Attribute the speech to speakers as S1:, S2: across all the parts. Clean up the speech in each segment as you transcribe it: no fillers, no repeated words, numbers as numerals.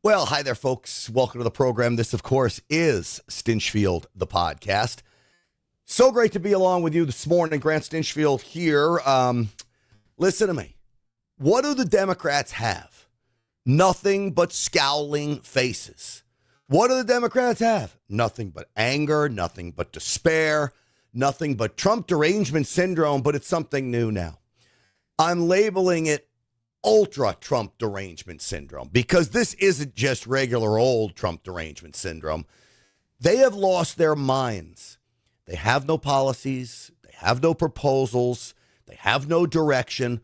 S1: Well, hi there, folks. Welcome to the program. This, of course, is Stinchfield, the podcast. So great to be along with you this morning. Grant Stinchfield here. Listen to me. What do the Democrats have? Nothing but scowling faces. What do the Democrats have? Nothing but anger, nothing but despair, nothing but Trump Derangement Syndrome, but it's something new now. I'm labeling it Ultra Trump Derangement Syndrome, because this isn't just regular old Trump Derangement Syndrome. They have lost their minds. They have no policies. They have no proposals. They have no direction.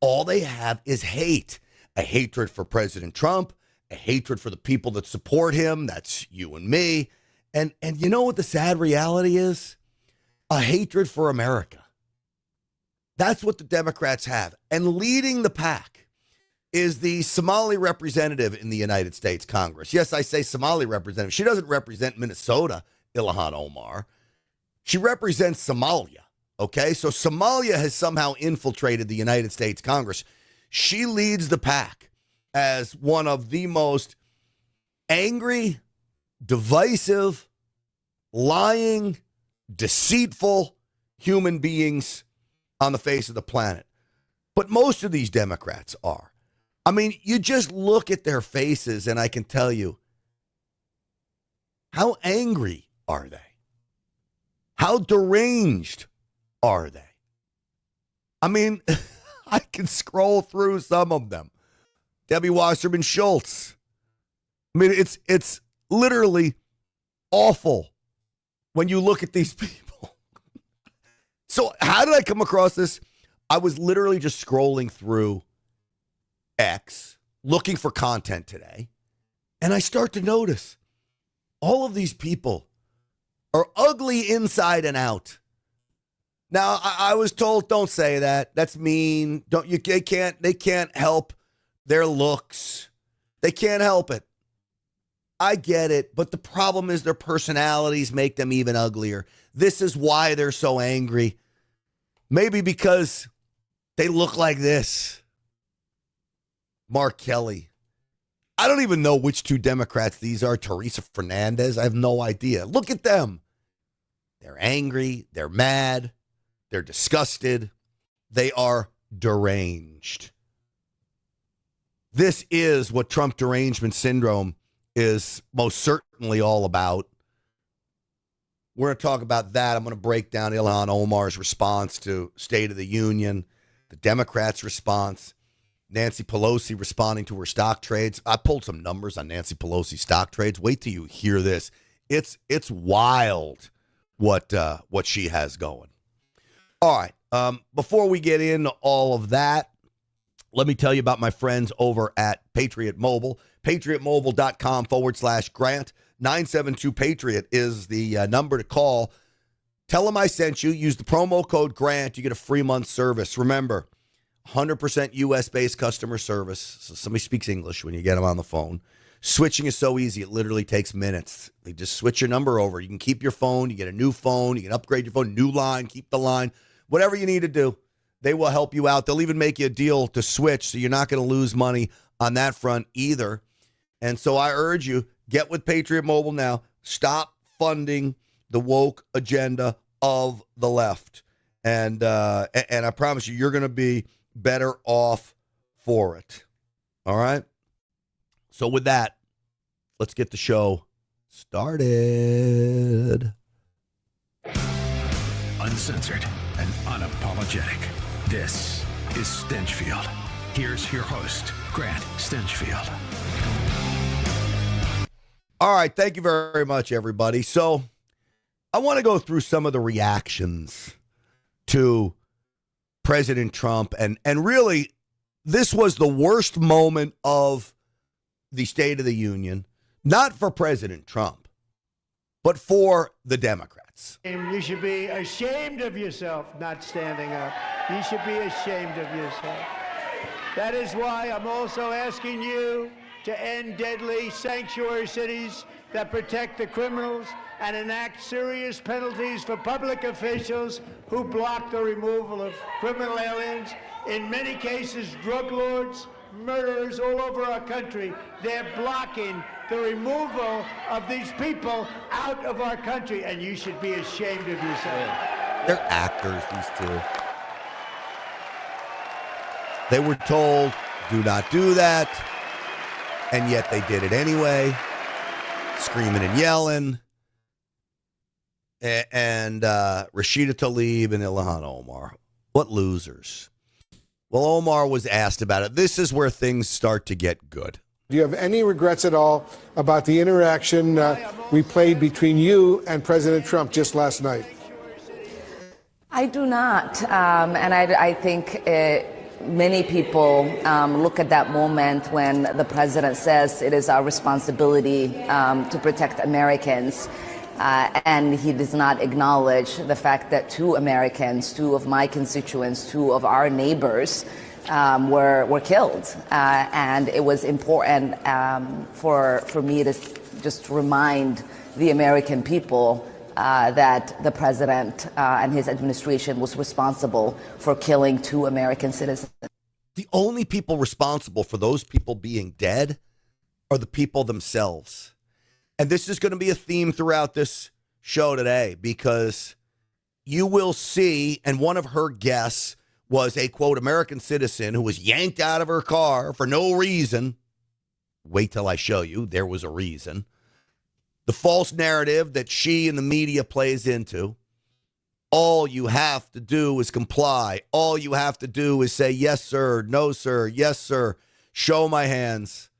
S1: All they have is hate. A hatred for President Trump, a hatred for the people that support him. That's you and me. And you know what the sad reality is? A hatred for America. That's what the Democrats have. And leading the pack is the Somali representative in the United States Congress. Yes, I say Somali representative. She doesn't represent Minnesota, Ilhan Omar. She represents Somalia, okay? So Somalia has somehow infiltrated the United States Congress. She leads the pack as one of the most angry, divisive, lying, deceitful human beings on the face of the planet. But most of these Democrats are. I mean, you just look at their faces and I can tell you, how angry are they? How deranged are they? I mean, I can scroll through some of them. Debbie Wasserman Schultz. I mean, it's literally awful when you look at these people. So how did I come across this? I was literally just scrolling through X, looking for content today, and I start to notice all of these people are ugly inside and out. Now, I was told, don't say that. That's mean. They can't help their looks. They can't help it. I get it, but the problem is their personalities make them even uglier. This is why they're so angry. Maybe because they look like this. Mark Kelly. I don't even know which two Democrats these are. Teresa Fernandez. I have no idea. Look at them. They're angry. They're mad. They're disgusted. They are deranged. This is what Trump Derangement Syndrome is most certainly all about. We're going to talk about that. I'm going to break down Ilhan Omar's response to State of the Union, the Democrats' response, Nancy Pelosi responding to her stock trades. I pulled some numbers on Nancy Pelosi's stock trades. Wait till you hear this. It's wild what she has going. All right. Before we get into all of that, let me tell you about my friends over at Patriot Mobile. PatriotMobile.com/Grant. 972-PATRIOT is the number to call. Tell them I sent you. Use the promo code GRANT. You get a free month service. Remember, 100% U.S.-based customer service. So somebody speaks English when you get them on the phone. Switching is so easy. It literally takes minutes. They just switch your number over. You can keep your phone. You get a new phone. You can upgrade your phone. New line. Keep the line. Whatever you need to do, they will help you out. They'll even make you a deal to switch, so you're not going to lose money on that front either. And so I urge you, get with Patriot Mobile now. Stop funding the woke agenda of the left. And I promise you, you're going to be better off for it. All right? So with that, let's get the show started.
S2: Uncensored and unapologetic. This is Stinchfield. Here's your host, Grant Stinchfield.
S1: All right, thank you very much, everybody. So I want to go through some of the reactions to President Trump. And really, this was the worst moment of the State of the Union, not for President Trump, but for the Democrats.
S3: You should be ashamed of yourself not standing up. You should be ashamed of yourself. That is why I'm also asking you to end deadly sanctuary cities that protect the criminals and enact serious penalties for public officials who block the removal of criminal aliens, in many cases drug lords, murderers all over our country. They're blocking the removal of these people out of our country, and you should be ashamed of yourself.
S1: They're actors, these two. They were told, do not do that, and yet they did it anyway, screaming and yelling. And Rashida Tlaib and Ilhan Omar. What losers. Well, Omar was asked about it. This is where things start to get good.
S4: Do you have any regrets at all about the interaction we played between you and President Trump just last night?
S5: I do not. And I think many people look at that moment when the president says it is our responsibility to protect Americans. And he does not acknowledge the fact that two Americans, two of my constituents, two of our neighbors were killed. And it was important for me to just remind the American people that the president and his administration was responsible for killing two American citizens.
S1: The only people responsible for those people being dead are the people themselves. And this is going to be a theme throughout this show today, because you will see, and one of her guests was a, quote, American citizen who was yanked out of her car for no reason. Wait till I show you. There was a reason. The false narrative that she and the media plays into. All you have to do is comply. All you have to do is say, yes, sir, no, sir, yes, sir, show my hands.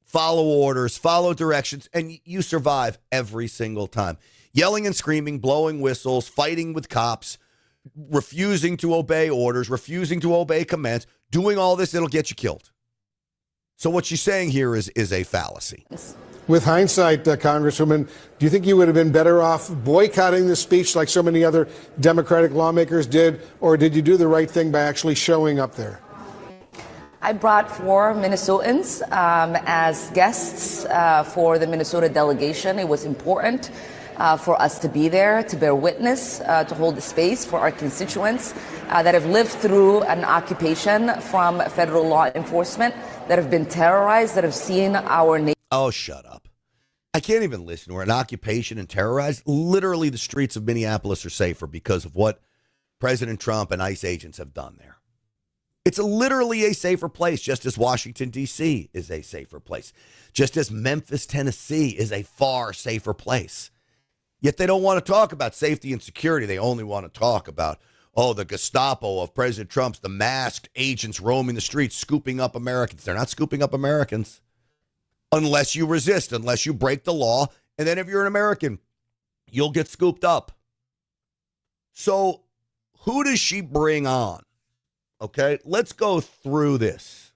S1: Follow orders, follow directions, and you survive every single time. Yelling and screaming, blowing whistles, fighting with cops, refusing to obey orders, refusing to obey commands, doing all this, it'll get you killed. So what she's saying here is a fallacy.
S4: With hindsight, Congresswoman, do you think you would have been better off boycotting the speech like so many other Democratic lawmakers did, or did you do the right thing by actually showing up there?
S5: I brought 4 Minnesotans as guests for the Minnesota delegation. It was important for us to be there, to bear witness, to hold the space for our constituents that have lived through an occupation from federal law enforcement, that have been terrorized, that have seen our nation.
S1: Oh, shut up. I can't even listen to her. An occupation and terrorized. Literally, the streets of Minneapolis are safer because of what President Trump and ICE agents have done there. It's literally a safer place, just as Washington, D.C. is a safer place, just as Memphis, Tennessee is a far safer place. Yet they don't want to talk about safety and security. They only want to talk about, the Gestapo of President Trump's, the masked agents roaming the streets, scooping up Americans. They're not scooping up Americans unless you resist, unless you break the law. And then if you're an American, you'll get scooped up. So who does she bring on? Okay, let's go through this.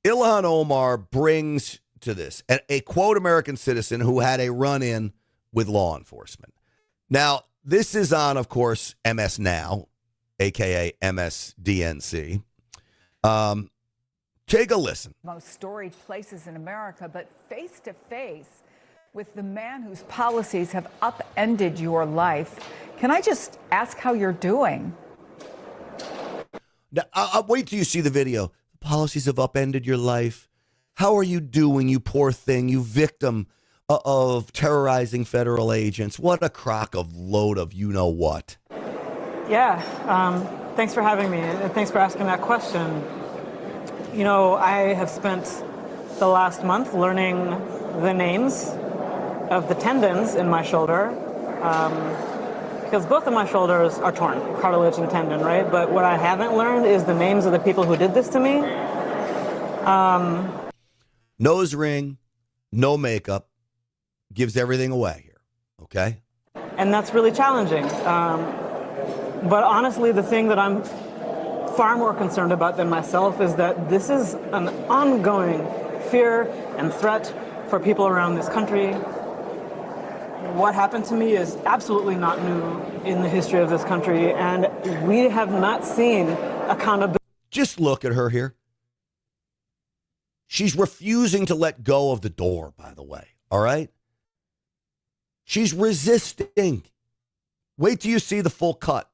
S1: Ilhan Omar brings to this a quote American citizen who had a run-in with law enforcement. Now, this is on, of course, MS Now, a.k.a. MSDNC. Take a listen.
S6: Most storied places in America, but face-to-face with the man whose policies have upended your life. Can I just ask how you're doing?
S1: Now, I'll wait till you see the video. The policies have upended your life. How are you doing, you poor thing, you victim of terrorizing federal agents? What a crock of load of you-know-what.
S7: Yeah, thanks for having me, and thanks for asking that question. You know, I have spent the last month learning the names of the tendons in my shoulder, because both of my shoulders are torn, cartilage and tendon, right? But what I haven't learned is the names of the people who did this to me.
S1: Nose ring, no makeup, gives everything away here, okay?
S7: And that's really challenging. But honestly, the thing that I'm far more concerned about than myself is that this is an ongoing fear and threat for people around this country. What happened to me is absolutely not new in the history of this country, and we have not seen accountability.
S1: Just look at her here. She's refusing to let go of the door, by the way, all right? She's resisting. Wait till you see the full cut.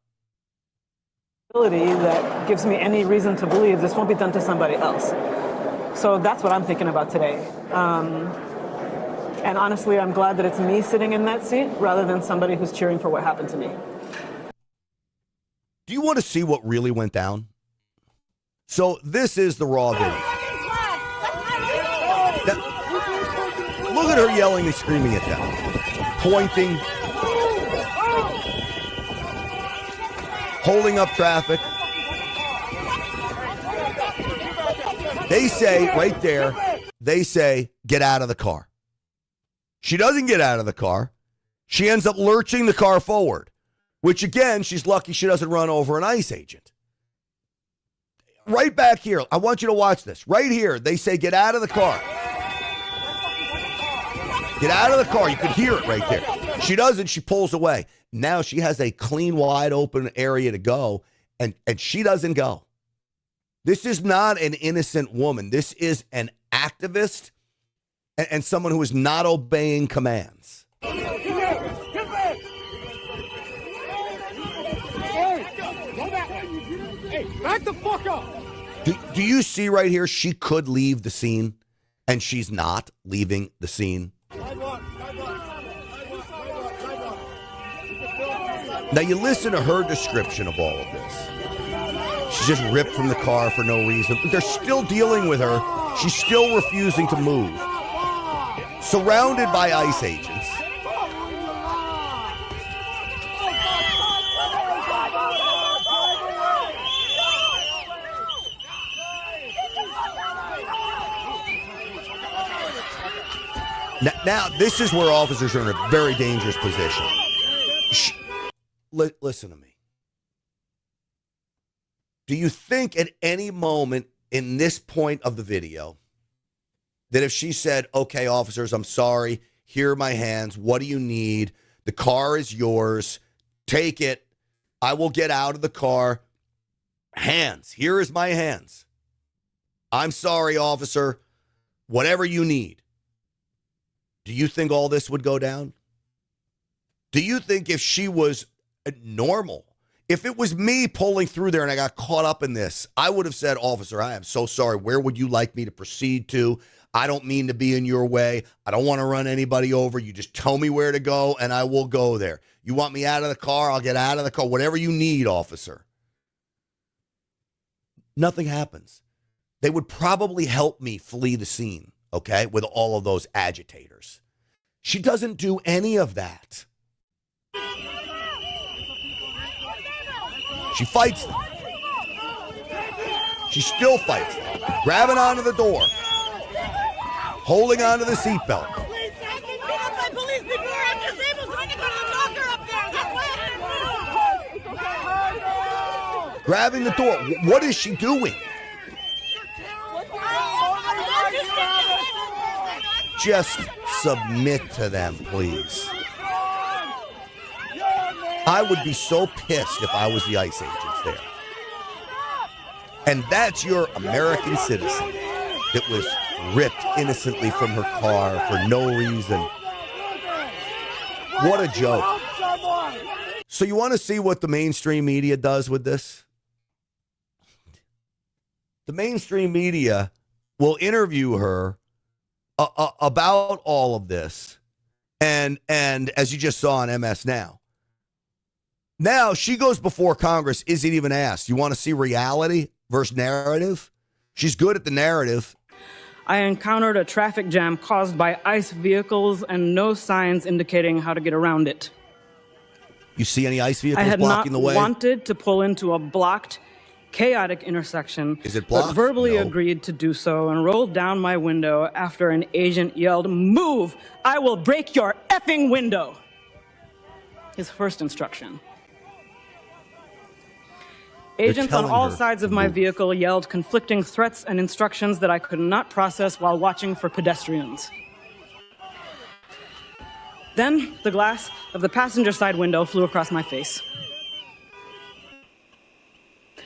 S7: that gives me any reason to believe this won't be done to somebody else. So that's what I'm thinking about today. And honestly, I'm glad that it's me sitting in that seat rather than somebody who's cheering for what happened to me.
S1: Do you want to see what really went down? So this is the raw video. Now, look at her yelling and screaming at them, pointing, holding up traffic. They say right there, they say, get out of the car. She doesn't get out of the car. She ends up lurching the car forward, which again, she's lucky she doesn't run over an ICE agent. Right back here, I want you to watch this. Right here, they say, get out of the car. Get out of the car. You can hear it right there. She doesn't. She pulls away. Now she has a clean, wide open area to go, and she doesn't go. This is not an innocent woman. This is an activist and someone who is not obeying commands.
S8: Back the fuck up!
S1: Do you see right here? She could leave the scene, and she's not leaving the scene. Now you listen to her description of all of this. She's just ripped from the car for no reason. They're still dealing with her. She's still refusing to move. Surrounded by ICE agents. Now, this is where officers are in a very dangerous position. Listen to me. Do you think at any moment in this point of the video that if she said, okay, officers, I'm sorry, here are my hands, what do you need? The car is yours, take it, I will get out of the car. Hands, here is my hands. I'm sorry, officer, whatever you need. Do you think all this would go down? Do you think if she was normal, if it was me pulling through there and I got caught up in this, I would have said, officer, I am so sorry. Where would you like me to proceed to? I don't mean to be in your way. I don't want to run anybody over. You just tell me where to go and I will go there. You want me out of the car? I'll get out of the car. Whatever you need, officer. Nothing happens. They would probably help me flee the scene, okay, with all of those agitators. She doesn't do any of that. She fights them. She still fights them. Grabbing onto the door. Holding onto the seatbelt. Grabbing the door. What is she doing? Just submit to them, please. I would be so pissed if I was the ICE agents there. And that's your American citizen that was ripped innocently from her car for no reason. What a joke. So you want to see what the mainstream media does with this? The mainstream media will interview her about all of this. And as you just saw on MS Now. Now she goes before Congress, isn't even asked. You want to see reality versus narrative? She's good at the narrative.
S7: I encountered a traffic jam caused by ICE vehicles and no signs indicating how to get around it.
S1: You see any ICE vehicles
S7: I had
S1: blocking
S7: not
S1: the way?
S7: wanted to pull into a blocked, chaotic intersection.
S1: Is it blocked?
S7: But verbally
S1: No.
S7: agreed to do so and rolled down my window after an agent yelled, "Move! I will break your effing window!" His first instruction. Agents on
S1: telling
S7: all
S1: her
S7: sides
S1: to
S7: of my
S1: move.
S7: vehicle yelled conflicting threats and instructions that I could not process while watching for pedestrians. Then the glass of the passenger side window flew across my face.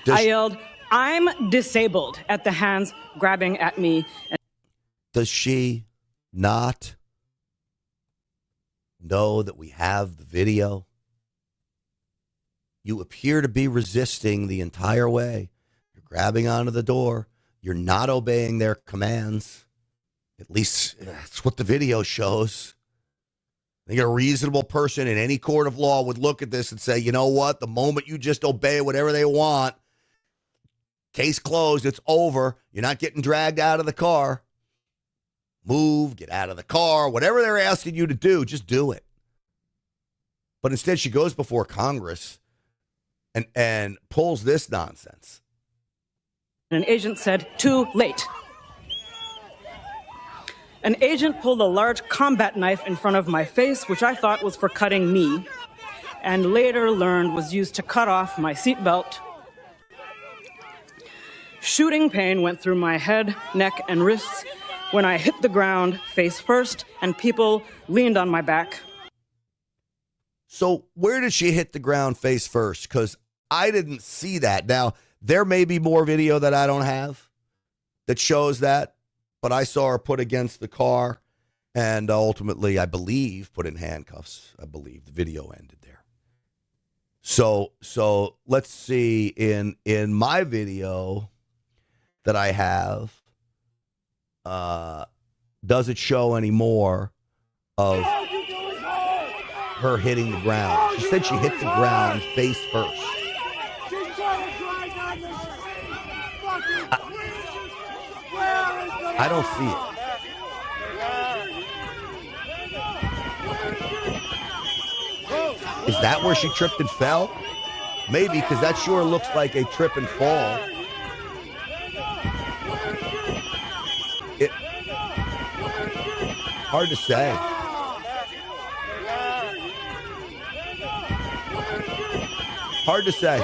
S7: I yelled, "I'm disabled," at the hands grabbing at me.
S1: Does she not know that we have the video? You appear to be resisting the entire way. You're grabbing onto the door. You're not obeying their commands. At least that's what the video shows. I think a reasonable person in any court of law would look at this and say, you know what? The moment you just obey whatever they want, case closed, it's over. You're not getting dragged out of the car. Move, get out of the car, whatever they're asking you to do, just do it. But instead, she goes before Congress and pulls this nonsense.
S7: An agent said, "Too late." An agent pulled a large combat knife in front of my face, which I thought was for cutting me, and later learned was used to cut off my seatbelt. Shooting pain went through my head, neck, and wrists when I hit the ground face first, and people leaned on my back.
S1: So where did she hit the ground face first? Because I didn't see that. Now, there may be more video that I don't have that shows that, but I saw her put against the car and ultimately, I believe, put in handcuffs. I believe the video ended there. So let's see. In my video that I have, does it show any more of her hitting the ground? She said she hit the ground face first. I don't see it. Is that where she tripped and fell? Maybe, because that sure looks like a trip and fall. Hard to say. Hard to say.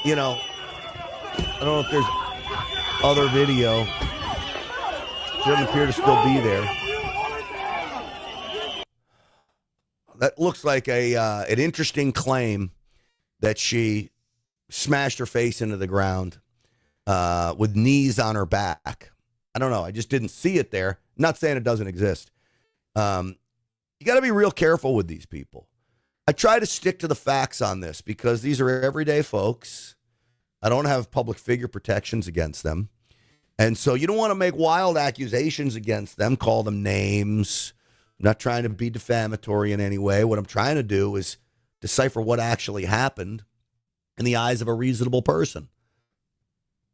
S1: You know, I don't know if there's other video. She doesn't appear to still be there. That looks like an interesting claim that she smashed her face into the ground with knees on her back. I don't know. I just didn't see it there. I'm not saying it doesn't exist. You got to be real careful with these people. I try to stick to the facts on this because these are everyday folks. I don't have public figure protections against them. And so you don't want to make wild accusations against them, call them names. I'm not trying to be defamatory in any way. What I'm trying to do is decipher what actually happened in the eyes of a reasonable person.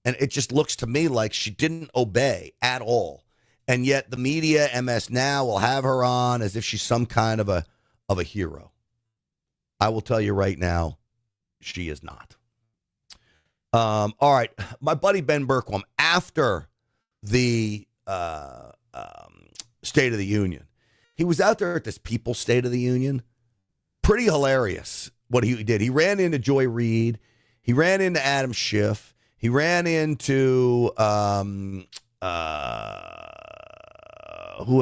S1: And it just looks to me like she didn't obey at all. And yet the media, MS Now, will have her on as if she's some kind of a hero. I will tell you right now, she is not. All right. My buddy Ben Berkwam, after the State of the Union, he was out there at this People's State of the Union. Pretty hilarious what he did. He ran into Joy Reid. He ran into Adam Schiff. He ran into, who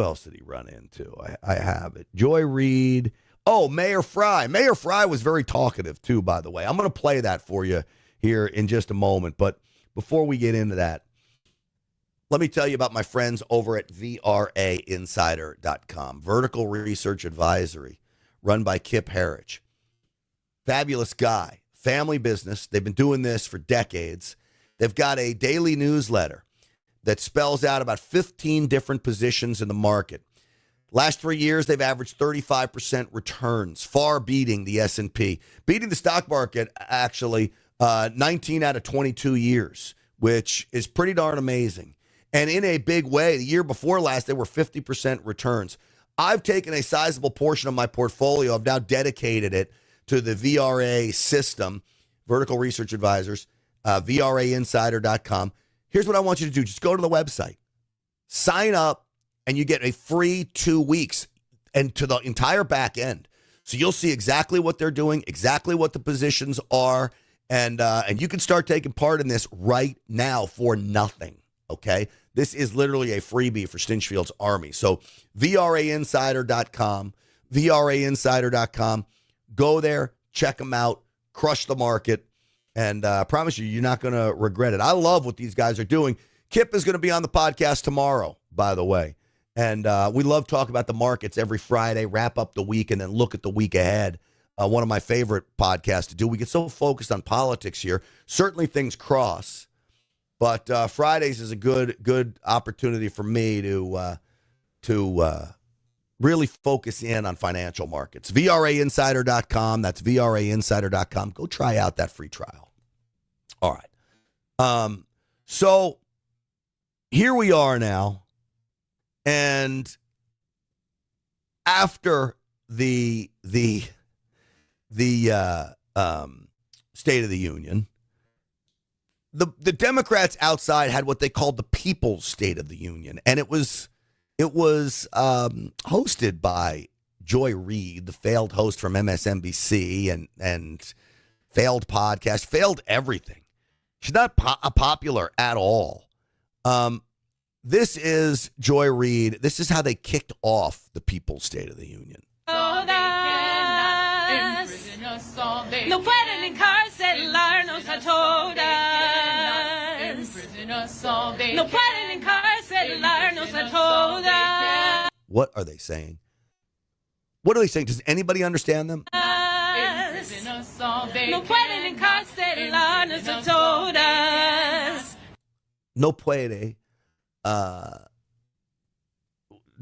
S1: else did he run into? I have it. Joy Reid. Oh, Mayor Fry. Mayor Fry was very talkative, too, by the way. I'm going to play that for you here in just a moment. But before we get into that, let me tell you about my friends over at VRAinsider.com. Vertical Research Advisory, run by Kip Harridge. Fabulous guy. Family business. They've been doing this for decades. They've got a daily newsletter that spells out about 15 different positions in the market. Last 3 years, they've averaged 35% returns, far beating the S&P. Beating the stock market, actually, 19 out of 22 years, which is pretty darn amazing. And in a big way, the year before last, they were 50% returns. I've taken a sizable portion of my portfolio. I've now dedicated it to the VRA system, Vertical Research Advisors, VRAinsider.com. Here's what I want you to do. Just go to the website, sign up, and you get a free 2 weeks and to the entire back end. So you'll see exactly what they're doing, exactly what the positions are, and you can start taking part in this right now for nothing, okay? This is literally a freebie for Stinchfield's Army. So VRAinsider.com, VRAinsider.com. Go there, check them out, crush the market, and I promise you, you're not going to regret it. I love what these guys are doing. Kip is going to be on the podcast tomorrow, by the way. And we love talking about the markets every Friday, wrap up the week, and then look at the week ahead one of my favorite podcasts to do. We get so focused on politics here. Certainly things cross, but Fridays is a good opportunity for me to really focus in on financial markets. VRAinsider.com. That's VRAinsider.com. Go try out that free trial. All right. So here we are now, and after the State of the Union, the Democrats outside had what they called the People's State of the Union, and it was hosted by Joy Reid, the failed host from MSNBC and failed podcast, failed everything. She's not popular at all. This is Joy Reid. This is how they kicked off the People's State of the Union.
S9: No pueden encarcelarnos a todas. No pueden encarcelarnos a todas.
S1: What are they saying? What are they saying? Does anybody understand them?
S9: No pueden encarcelarnos a todas.
S1: No puede.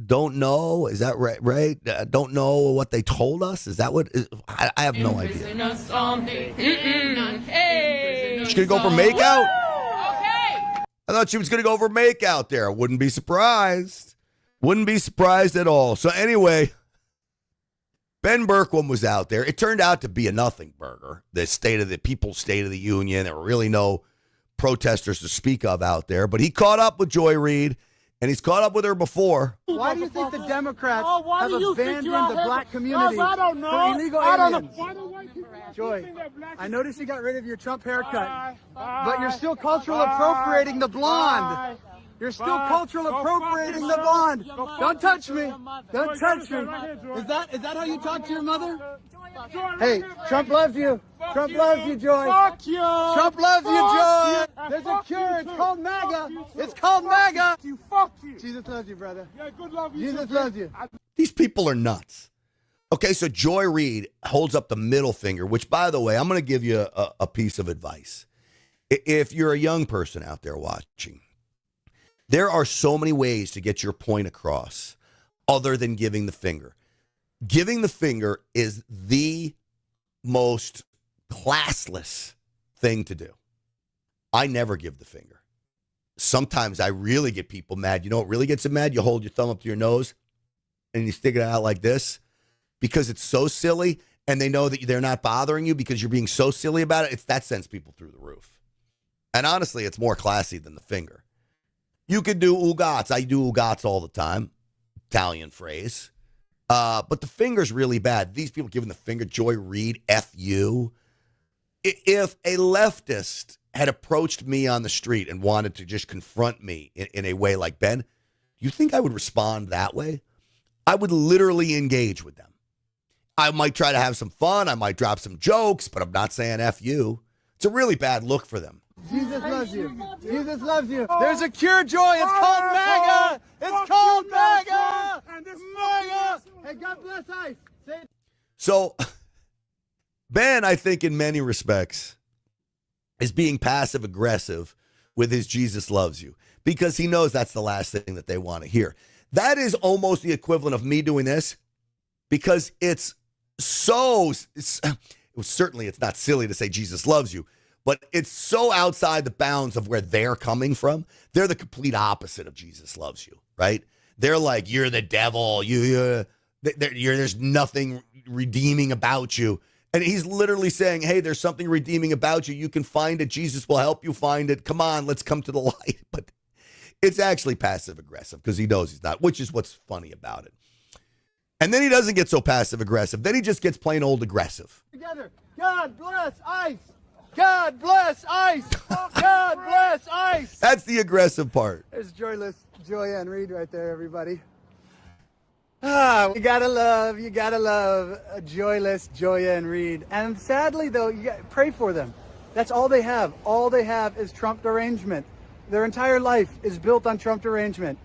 S1: Don't know. Is that right? Don't know what they told us. Is that what? I have no idea. She's going to go for makeout?
S9: Okay.
S1: I thought she was going to go for makeout there. Wouldn't be surprised. Wouldn't be surprised at all. So anyway, Ben Bergquam was out there. It turned out to be a nothing burger. The People's State of the Union. There were really no protesters to speak of out there. But he caught up with Joy Reid. And he's caught up with her before.
S10: Why do you think the Democrats have abandoned the black community
S8: I don't know.
S10: for illegal
S8: I don't
S10: aliens?
S8: know. Why do white people
S10: Joy,
S8: think that black
S10: I noticed you got rid of your Trump haircut,
S8: Bye.
S10: but you're still cultural appropriating the blonde. You're still cultural appropriating the blonde. Don't touch me. Don't touch me. Is that how you talk to your mother? Hey, Trump loves you. Trump loves you, Joy.
S8: Fuck you.
S10: Trump loves you, Joy. There's a cure. It's called MAGA. It's called MAGA.
S8: Fuck you.
S10: Jesus loves you, brother.
S8: Yeah, good love you.
S10: Jesus loves you.
S1: These people are nuts. Okay, so Joy Reid holds up the middle finger, which, by the way, I'm going to give you a piece of advice. If you're a young person out there watching, there are so many ways to get your point across other than giving the finger. Giving the finger is the most classless thing to do. I never give the finger. Sometimes I really get people mad. You know what really gets them mad? You hold your thumb up to your nose and you stick it out like this because it's so silly and they know that they're not bothering you because you're being so silly about it. It's that sends people through the roof. And honestly, it's more classy than the finger. You could do ugats. I do ugats all the time. Italian phrase. But the finger's really bad. These people giving the finger, Joy Reid, F you. If a leftist had approached me on the street and wanted to just confront me in a way like Ben, you think I would respond that way? I would literally engage with them. I might try to have some fun. I might drop some jokes, but I'm not saying F you. It's a really bad look for them.
S10: Jesus loves you. Jesus loves you. There's a cure, Joy. It's called MAGA. It's called MAGA. MAGA. Hey, God bless ICE.
S1: So, Ben, I think in many respects, is being passive aggressive with his Jesus loves you because he knows that's the last thing that they want to hear. That is almost the equivalent of me doing this because it's certainly it's not silly to say Jesus loves you, but it's so outside the bounds of where they're coming from. They're the complete opposite of Jesus loves you, right? They're like, you're the devil. There's nothing redeeming about you. And he's literally saying, hey, there's something redeeming about you. You can find it. Jesus will help you find it. Come on, let's come to the light. But it's actually passive aggressive because he knows he's not, which is what's funny about it. And then he doesn't get so passive aggressive. Then he just gets plain old aggressive.
S10: Together. God bless ICE. God bless ICE. God bless ICE.
S1: That's the aggressive part.
S10: There's Joyanne Reid right there, everybody. You gotta love a joyless Joyanne Reid. And sadly, though, pray for them. That's all they have. All they have is Trump derangement. Their entire life is built on Trump derangement.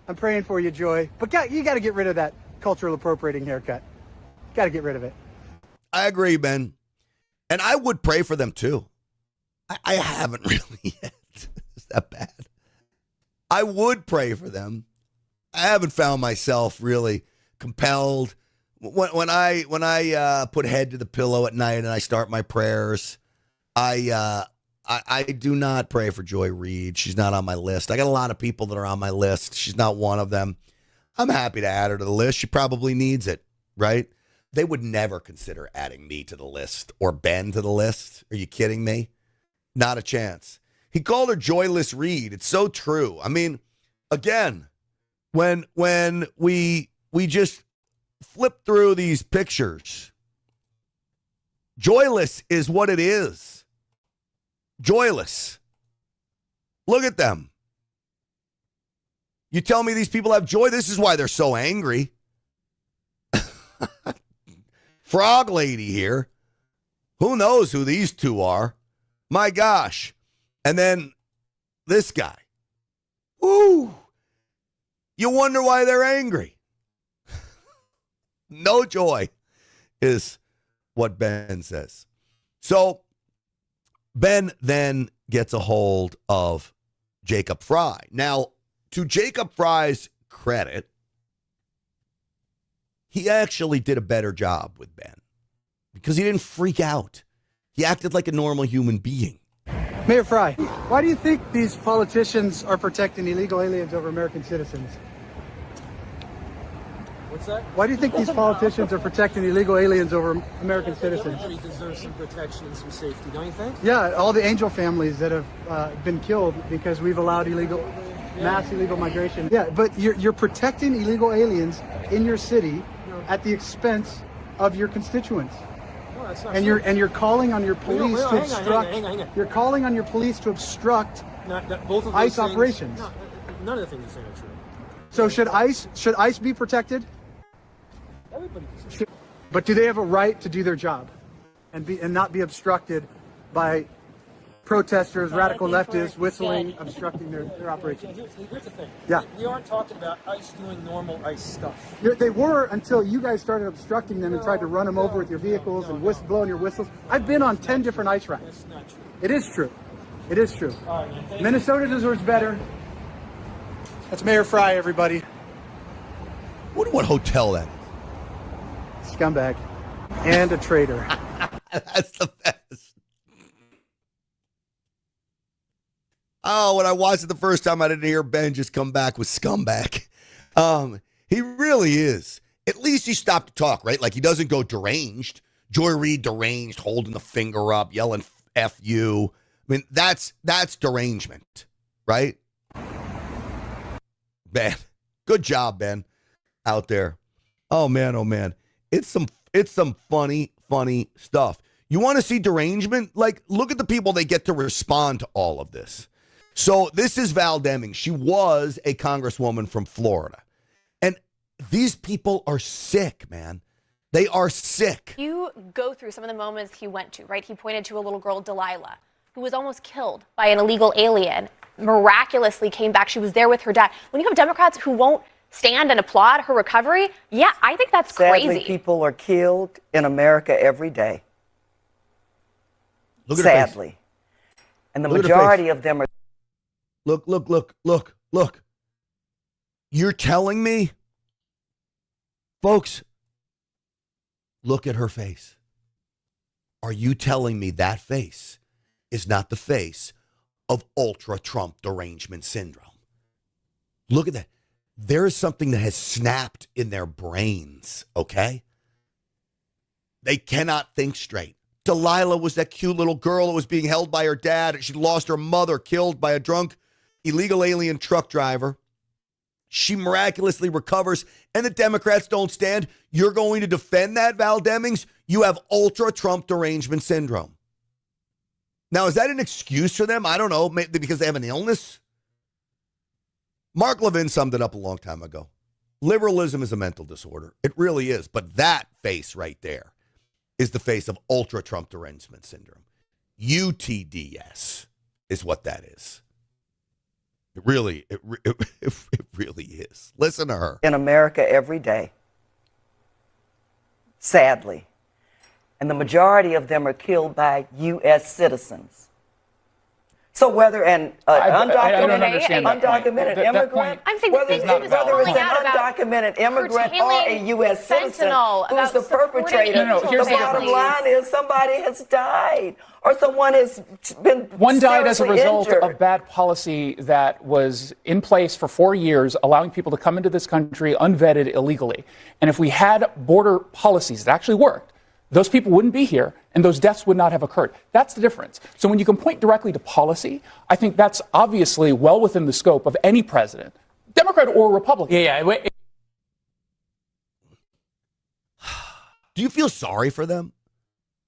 S10: I'm praying for you, Joy. But you got to get rid of that cultural appropriating haircut. Got to get rid of it.
S1: I agree, Ben. And I would pray for them too. I haven't really yet. Is that bad? I would pray for them. I haven't found myself really compelled. When I put head to the pillow at night and I start my prayers, I do not pray for Joy Reid. She's not on my list. I got a lot of people that are on my list. She's not one of them. I'm happy to add her to the list. She probably needs it, right? They would never consider adding me to the list or Ben to the list. Are you kidding me? Not a chance. He called her Joyless Reid. It's so true. I mean, again, when we just flip through these pictures, joyless is what it is. Joyless. Look at them. You tell me these people have joy? This is why they're so angry. Frog lady here. Who knows who these two are? My gosh. And then this guy. Woo. You wonder why they're angry. No joy is what Ben says. So Ben then gets a hold of Jacob Fry. Now, to Jacob Fry's credit, he actually did a better job with Ben because he didn't freak out. He acted like a normal human being.
S10: Mayor Fry, why do you think these politicians are protecting illegal aliens over American citizens?
S11: What's that?
S10: Why do you think these politicians are protecting illegal aliens over American citizens?
S11: Everybody deserves some protection and some safety, don't you think?
S10: Yeah, all the angel families that have been killed because we've allowed mass illegal migration. Yeah, but you're protecting illegal aliens in your city at the expense of your constituents.
S11: No, that's not
S10: and
S11: true.
S10: you're calling on your police to obstruct.
S11: Hang on.
S10: You're calling on your police to obstruct
S11: both of those
S10: ICE
S11: things,
S10: operations.
S11: No, none of the things you're saying are true.
S10: So should ICE be protected?
S11: Everybody deserves.
S10: But do they have a right to do their job and not be obstructed by protesters, radical leftists, whistling, obstructing their operations?
S11: Here's the thing.
S10: Yeah.
S11: We aren't talking about ICE doing normal ICE stuff.
S10: They were until you guys started obstructing them and tried to run them over with your vehicles and blowing your whistles. I've been on 10 different ICE routes.
S11: That's not true.
S10: It is true. It is true.
S11: All right, man. Thank
S10: Minnesota deserves better. That's Mayor Fry, everybody.
S1: What hotel that is?
S10: Scumbag. And a traitor.
S1: That's the best. Oh, when I watched it the first time, I didn't hear Ben just come back with scumbag. He really is. At least he stopped to talk, right? Like he doesn't go deranged. Joy Reid deranged, holding the finger up, yelling F you. I mean, that's derangement, right? Ben, good job, Ben, out there. Oh man. It's some funny stuff. You want to see derangement? Like, look at the people that get to respond to all of this. So this is Val Demings. She was a congresswoman from Florida. And these people are sick, man. They are sick.
S12: You go through some of the moments he went to, right? He pointed to a little girl, Delilah, who was almost killed by an illegal alien, miraculously came back. She was there with her dad. When you have Democrats who won't stand and applaud her recovery, yeah, I think that's
S13: Sadly,
S12: crazy.
S13: people are killed in America every day.
S1: Look at her face.
S13: Sadly. And the
S1: Look at her
S13: majority
S1: face.
S13: of them are.
S1: Look. You're telling me? Folks, look at her face. Are you telling me that face is not the face of Ultra Trump Derangement Syndrome? Look at that. There is something that has snapped in their brains, okay? They cannot think straight. Delilah was that cute little girl that was being held by her dad. She lost her mother, killed by a drunk illegal alien truck driver. She miraculously recovers, and the Democrats don't stand. You're going to defend that, Val Demings? You have Ultra Trump Derangement Syndrome. Now, is that an excuse for them? I don't know, maybe because they have an illness? Mark Levin summed it up a long time ago. Liberalism is a mental disorder. It really is. But that face right there is the face of Ultra Trump Derangement Syndrome. UTDS is what that is. It really is. Listen to her.
S13: In America every day. Sadly. and the majority of them are killed by U.S. citizens. So whether
S14: I don't understand
S13: undocumented
S14: that
S13: immigrant,
S14: point.
S12: I'm saying
S13: whether
S12: this
S13: it's
S12: is
S13: whether it's
S12: calling
S13: an
S12: out about
S13: undocumented immigrant or a
S12: curtailing
S13: U.S. citizen
S12: fentanyl,
S13: who's
S12: about
S13: the
S12: supporting
S13: perpetrator,
S14: No, here's
S13: the
S14: the
S13: bottom
S14: difference.
S13: line is somebody has died or someone has been
S14: One died as a
S13: seriously
S14: result
S13: injured.
S14: of bad policy that was in place for 4 years, allowing people to come into this country unvetted illegally. And if we had border policies that actually worked, those people wouldn't be here, and those deaths would not have occurred. That's the difference. So when you can point directly to policy, I think that's obviously well within the scope of any president, Democrat or Republican.
S1: Do you feel sorry for them?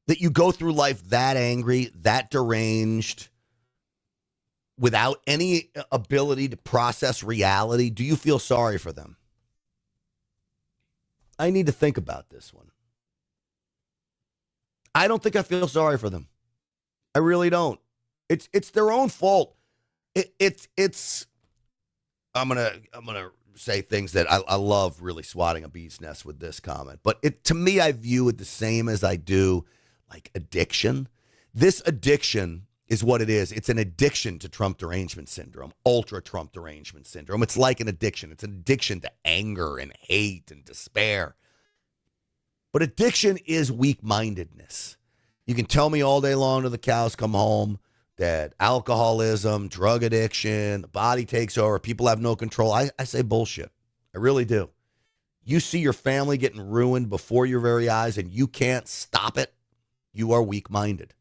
S1: That you go through life that angry, that deranged, without any ability to process reality? Do you feel sorry for them? I need to think about this one. I don't think I feel sorry for them. I really don't. It's their own fault. It's I'm gonna say things that I love really swatting a bee's nest with this comment, but to me I view it the same as I do like addiction. This addiction is what it is. It's an addiction to Trump derangement syndrome, ultra Trump derangement syndrome. It's like an addiction. It's an addiction to anger and hate and despair. But addiction is weak-mindedness. You can tell me all day long till the cows come home that alcoholism, drug addiction, the body takes over, people have no control. I say bullshit. I really do. You see your family getting ruined before your very eyes and you can't stop it, you are weak-minded.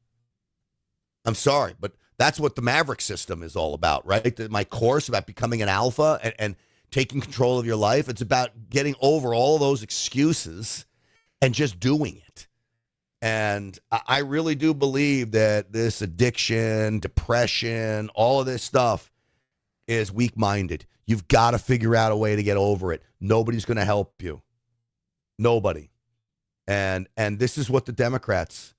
S1: I'm sorry, but that's what the Maverick system is all about, right? My course about becoming an alpha and taking control of your life, it's about getting over all those excuses and just doing it. And I really do believe that this addiction, depression, all of this stuff is weak-minded. You've got to figure out a way to get over it. Nobody's going to help you. Nobody. And this is what the Democrats,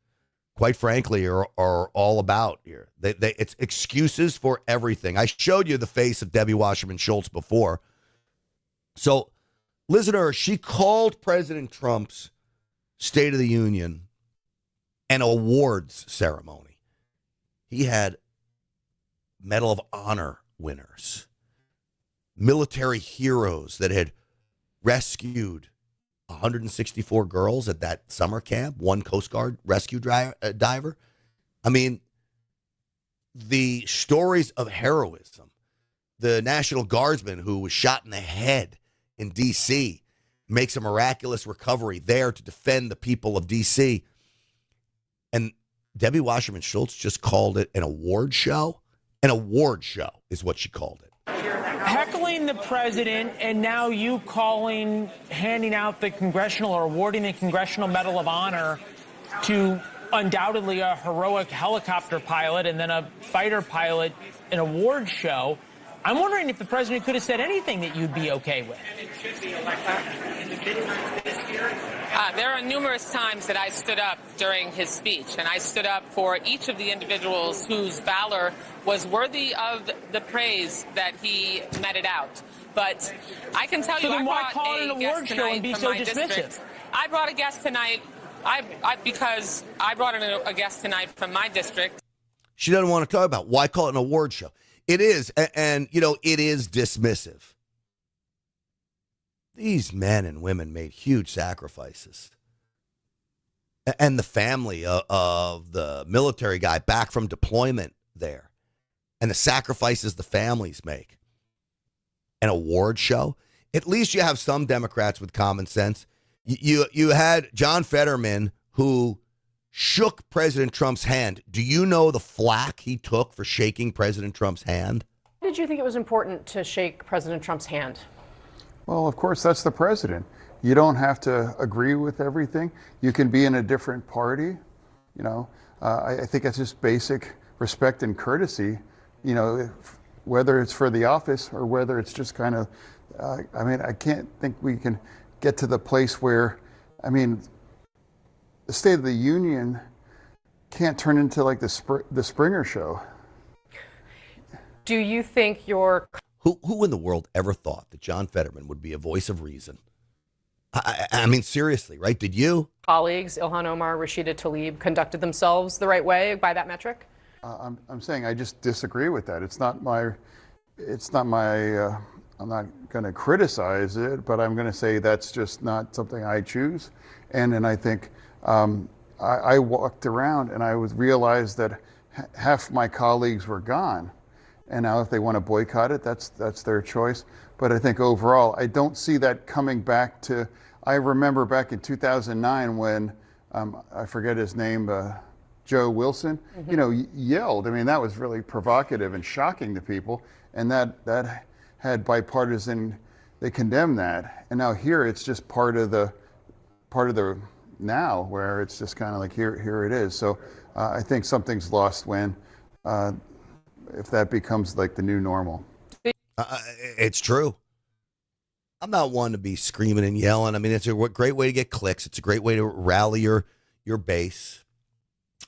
S1: quite frankly, are all about here. It's excuses for everything. I showed you the face of Debbie Wasserman Schultz before. So listen to her. She called President Trump's State of the Union an awards ceremony. He had Medal of Honor winners, military heroes that had rescued 164 girls at that summer camp, one Coast Guard rescue diver. I mean, the stories of heroism, the National Guardsman who was shot in the head in D.C., makes a miraculous recovery there to defend the people of D.C. And Debbie Wasserman Schultz just called it an award show. An award show is what she called it.
S15: Heckling the president and now you handing out the congressional or awarding the Congressional Medal of Honor to undoubtedly a heroic helicopter pilot and then a fighter pilot, an award show. I'm wondering if the president could have said anything that you'd be okay with.
S9: There are numerous times that I stood up during his speech, and I stood up for each of the individuals whose valor was worthy of the praise that he meted out. But I can tell you, I brought a guest tonight from my district. I brought a guest tonight because I brought a guest tonight from my district.
S1: She doesn't want to talk about why call it an award show. It is, and you know, it is dismissive. These men and women made huge sacrifices. And the family of the military guy back from deployment there. And the sacrifices the families make. An award show. At least you have some Democrats with common sense. You had John Fetterman, who shook President Trump's hand. Do you know the flack he took for shaking President Trump's hand?
S16: Why did you think it was important to shake President Trump's hand?
S17: Well, of course, that's the president. You don't have to agree with everything. You can be in a different party. You know, I think it's just basic respect and courtesy, you know, whether it's for the office or whether it's just kind of, I mean, I can't think we can get to the place where, I mean, the State of the Union can't turn into like the Springer Show.
S16: Do you think your...
S1: Who in the world ever thought that John Fetterman would be a voice of reason? I mean, seriously, right? Did you?
S16: Colleagues, Ilhan Omar, Rashida Tlaib, conducted themselves the right way by that metric?
S17: I'm saying I just disagree with that. I'm not going to criticize it, but I'm going to say that's just not something I choose. And I think I walked around and I realized that half my colleagues were gone. And now if they want to boycott it, that's their choice. But I think overall, I don't see that coming back to, I remember back in 2009 when, I forget his name, Joe Wilson, yelled. I mean, that was really provocative and shocking to people. And that had bipartisan, they condemned that. And now here it's just part of the now, where it's just kind of like, here it is. So I think something's lost when, if that becomes like the new normal.
S1: It's true. I'm not one to be screaming and yelling. I mean, it's a great way to get clicks. It's a great way to rally your base.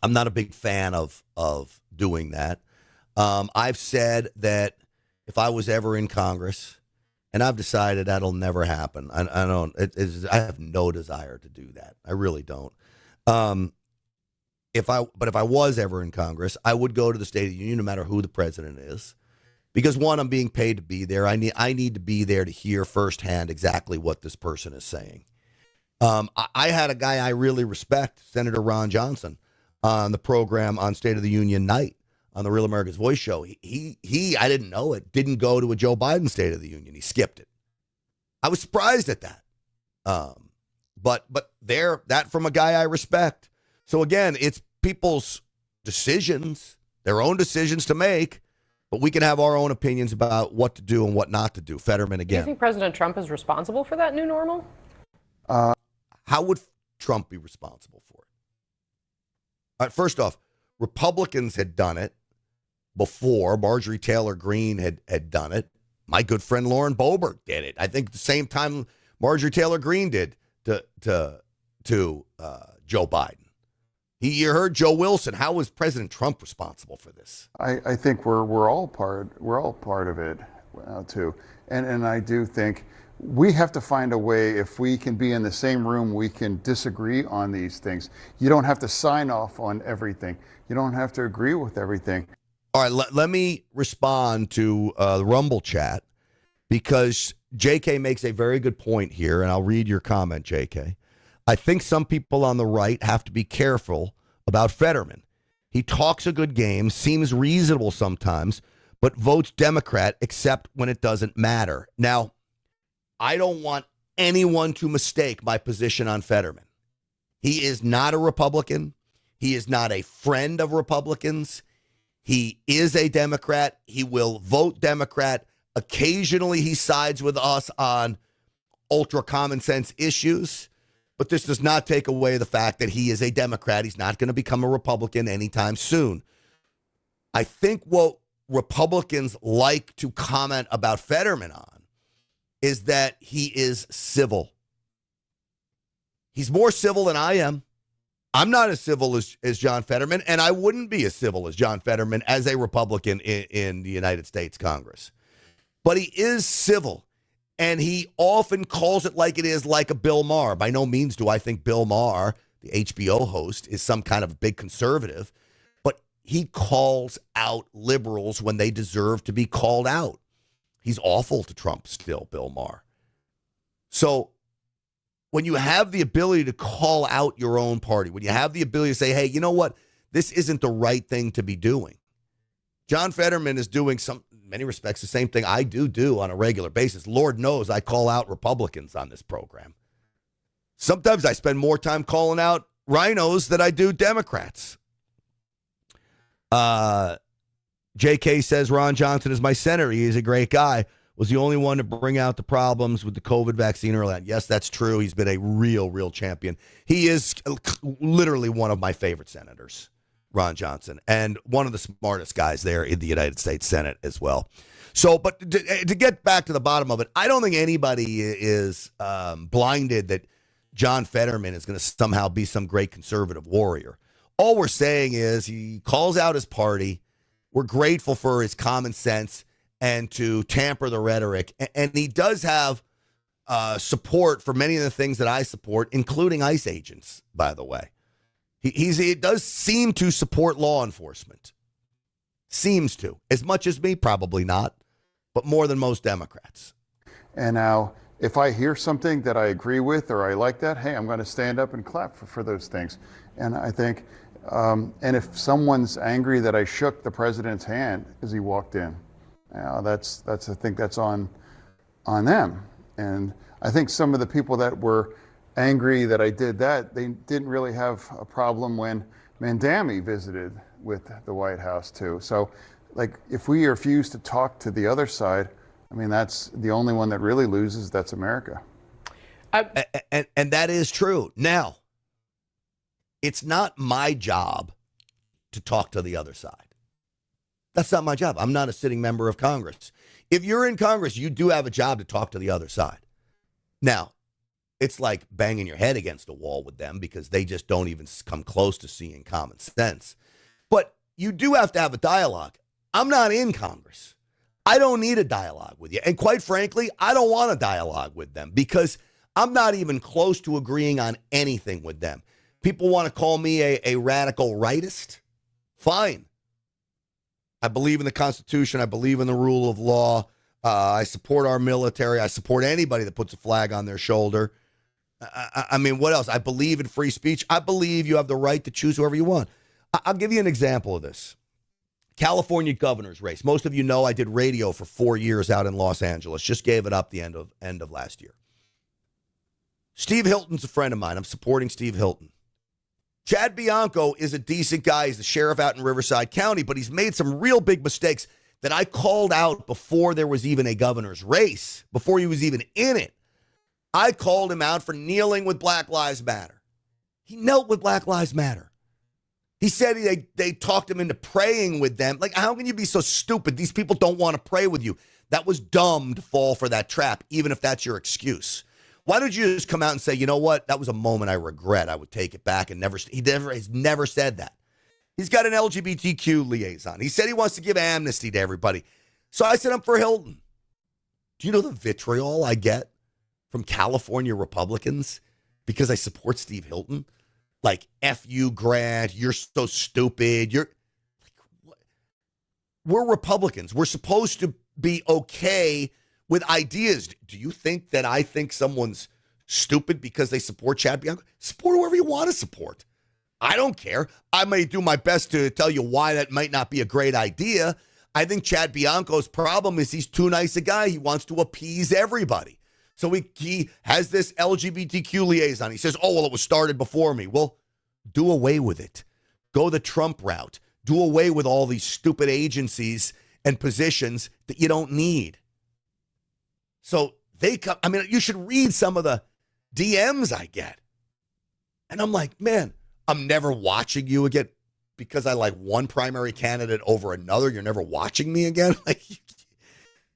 S1: I'm not a big fan of doing that. I've said that if I was ever in Congress, and I've decided that'll never happen. I have no desire to do that. I really don't. But if I was ever in Congress, I would go to the State of the Union no matter who the president is. Because one, I'm being paid to be there. I need to be there to hear firsthand exactly what this person is saying. I had a guy I really respect, Senator Ron Johnson, on the program on State of the Union night on the Real America's Voice show. He I didn't know it, didn't go to a Joe Biden State of the Union. He skipped it. I was surprised at that. But that from a guy I respect. So again, it's people's decisions, their own decisions to make. But we can have our own opinions about what to do and what not to do. Fetterman again.
S16: Do you think President Trump is responsible for that new normal?
S1: How would Trump be responsible for it? All right, first off, Republicans had done it before. Marjorie Taylor Greene had done it. My good friend Lauren Boebert did it. I think the same time Marjorie Taylor Greene did to Joe Biden. You heard Joe Wilson. How was President Trump responsible for this?
S17: I think we're all part of it too, and I do think we have to find a way. If we can be in the same room, we can disagree on these things. You don't have to sign off on everything. You don't have to agree with everything.
S1: All right, let me respond to the Rumble chat because JK makes a very good point here, and I'll read your comment, JK. I think some people on the right have to be careful about Fetterman. He talks a good game, seems reasonable sometimes, but votes Democrat except when it doesn't matter. Now, I don't want anyone to mistake my position on Fetterman. He is not a Republican. He is not a friend of Republicans. He is a Democrat. He will vote Democrat. Occasionally, he sides with us on ultra common sense issues. But this does not take away the fact that he is a Democrat. He's not going to become a Republican anytime soon. I think what Republicans like to comment about Fetterman on is that he is civil. He's more civil than I am. I'm not as civil as John Fetterman, and I wouldn't be as civil as John Fetterman as a Republican in the United States Congress. But he is civil. And he often calls it like it is, like a Bill Maher. By no means do I think Bill Maher, the HBO host, is some kind of big conservative. But he calls out liberals when they deserve to be called out. He's awful to Trump still, Bill Maher. So when you have the ability to call out your own party, when you have the ability to say, hey, you know what? This isn't the right thing to be doing. John Fetterman is doing in many respects, the same thing I do on a regular basis. Lord knows I call out Republicans on this program. Sometimes I spend more time calling out rhinos than I do Democrats. JK says Ron Johnson is my senator. He is a great guy. Was the only one to bring out the problems with the COVID vaccine early on. Yes, that's true. He's been a real champion. He is literally one of my favorite senators. Ron Johnson, and one of the smartest guys there in the United States Senate as well. So, but to get back to the bottom of it, I don't think anybody is blinded that John Fetterman is going to somehow be some great conservative warrior. All we're saying is he calls out his party. We're grateful for his common sense and to tamper the rhetoric. And he does have support for many of the things that I support, including ICE agents, by the way. He does seem to support law enforcement. Seems to. As much as me, probably not, but more than most Democrats.
S17: And now, if I hear something that I agree with or I like that, hey, I'm going to stand up and clap for those things. And I think, and if someone's angry that I shook the president's hand as he walked in, that's I think that's on them. And I think some of the people that were angry that I did that, they didn't really have a problem when Mandami visited with the White House too. So, like, if we refuse to talk to the other side, I mean, that's the only one that really loses. That's America.
S1: And that is true. Now, it's not my job to talk to the other side. That's not my job. I'm not a sitting member of Congress. If you're in Congress, you do have a job to talk to the other side. Now, it's like banging your head against a wall with them because they just don't even come close to seeing common sense. But you do have to have a dialogue. I'm not in Congress. I don't need a dialogue with you. And quite frankly, I don't want a dialogue with them because I'm not even close to agreeing on anything with them. People want to call me a radical rightist. Fine. I believe in the Constitution. I believe in the rule of law. I support our military. I support anybody that puts a flag on their shoulder. I mean, what else? I believe in free speech. I believe you have the right to choose whoever you want. I'll give you an example of this. California governor's race. Most of you know I did radio for 4 years out in Los Angeles. Just gave it up the end of last year. Steve Hilton's a friend of mine. I'm supporting Steve Hilton. Chad Bianco is a decent guy. He's the sheriff out in Riverside County, but he's made some real big mistakes that I called out before there was even a governor's race, before he was even in it. I called him out for kneeling with Black Lives Matter. He knelt with Black Lives Matter. He said they talked him into praying with them. Like, how can you be so stupid? These people don't want to pray with you. That was dumb to fall for that trap, even if that's your excuse. Why don't you just come out and say, you know what? That was a moment I regret. I would take it back and he's never said that. He's got an LGBTQ liaison. He said he wants to give amnesty to everybody. So I said, I'm for Hilton. Do you know the vitriol I get from California Republicans because I support Steve Hilton? Like, F you, Grant, you're so stupid. We're Republicans. We're supposed to be okay with ideas. Do you think that I think someone's stupid because they support Chad Bianco? Support whoever you want to support. I don't care. I may do my best to tell you why that might not be a great idea. I think Chad Bianco's problem is he's too nice a guy. He wants to appease everybody. So he has this LGBTQ liaison. He says, oh, well, it was started before me. Well, do away with it. Go the Trump route. Do away with all these stupid agencies and positions that you don't need. So they come, I mean, you should read some of the DMs I get. And I'm like, man, I'm never watching you again because I like one primary candidate over another. You're never watching me again. Like,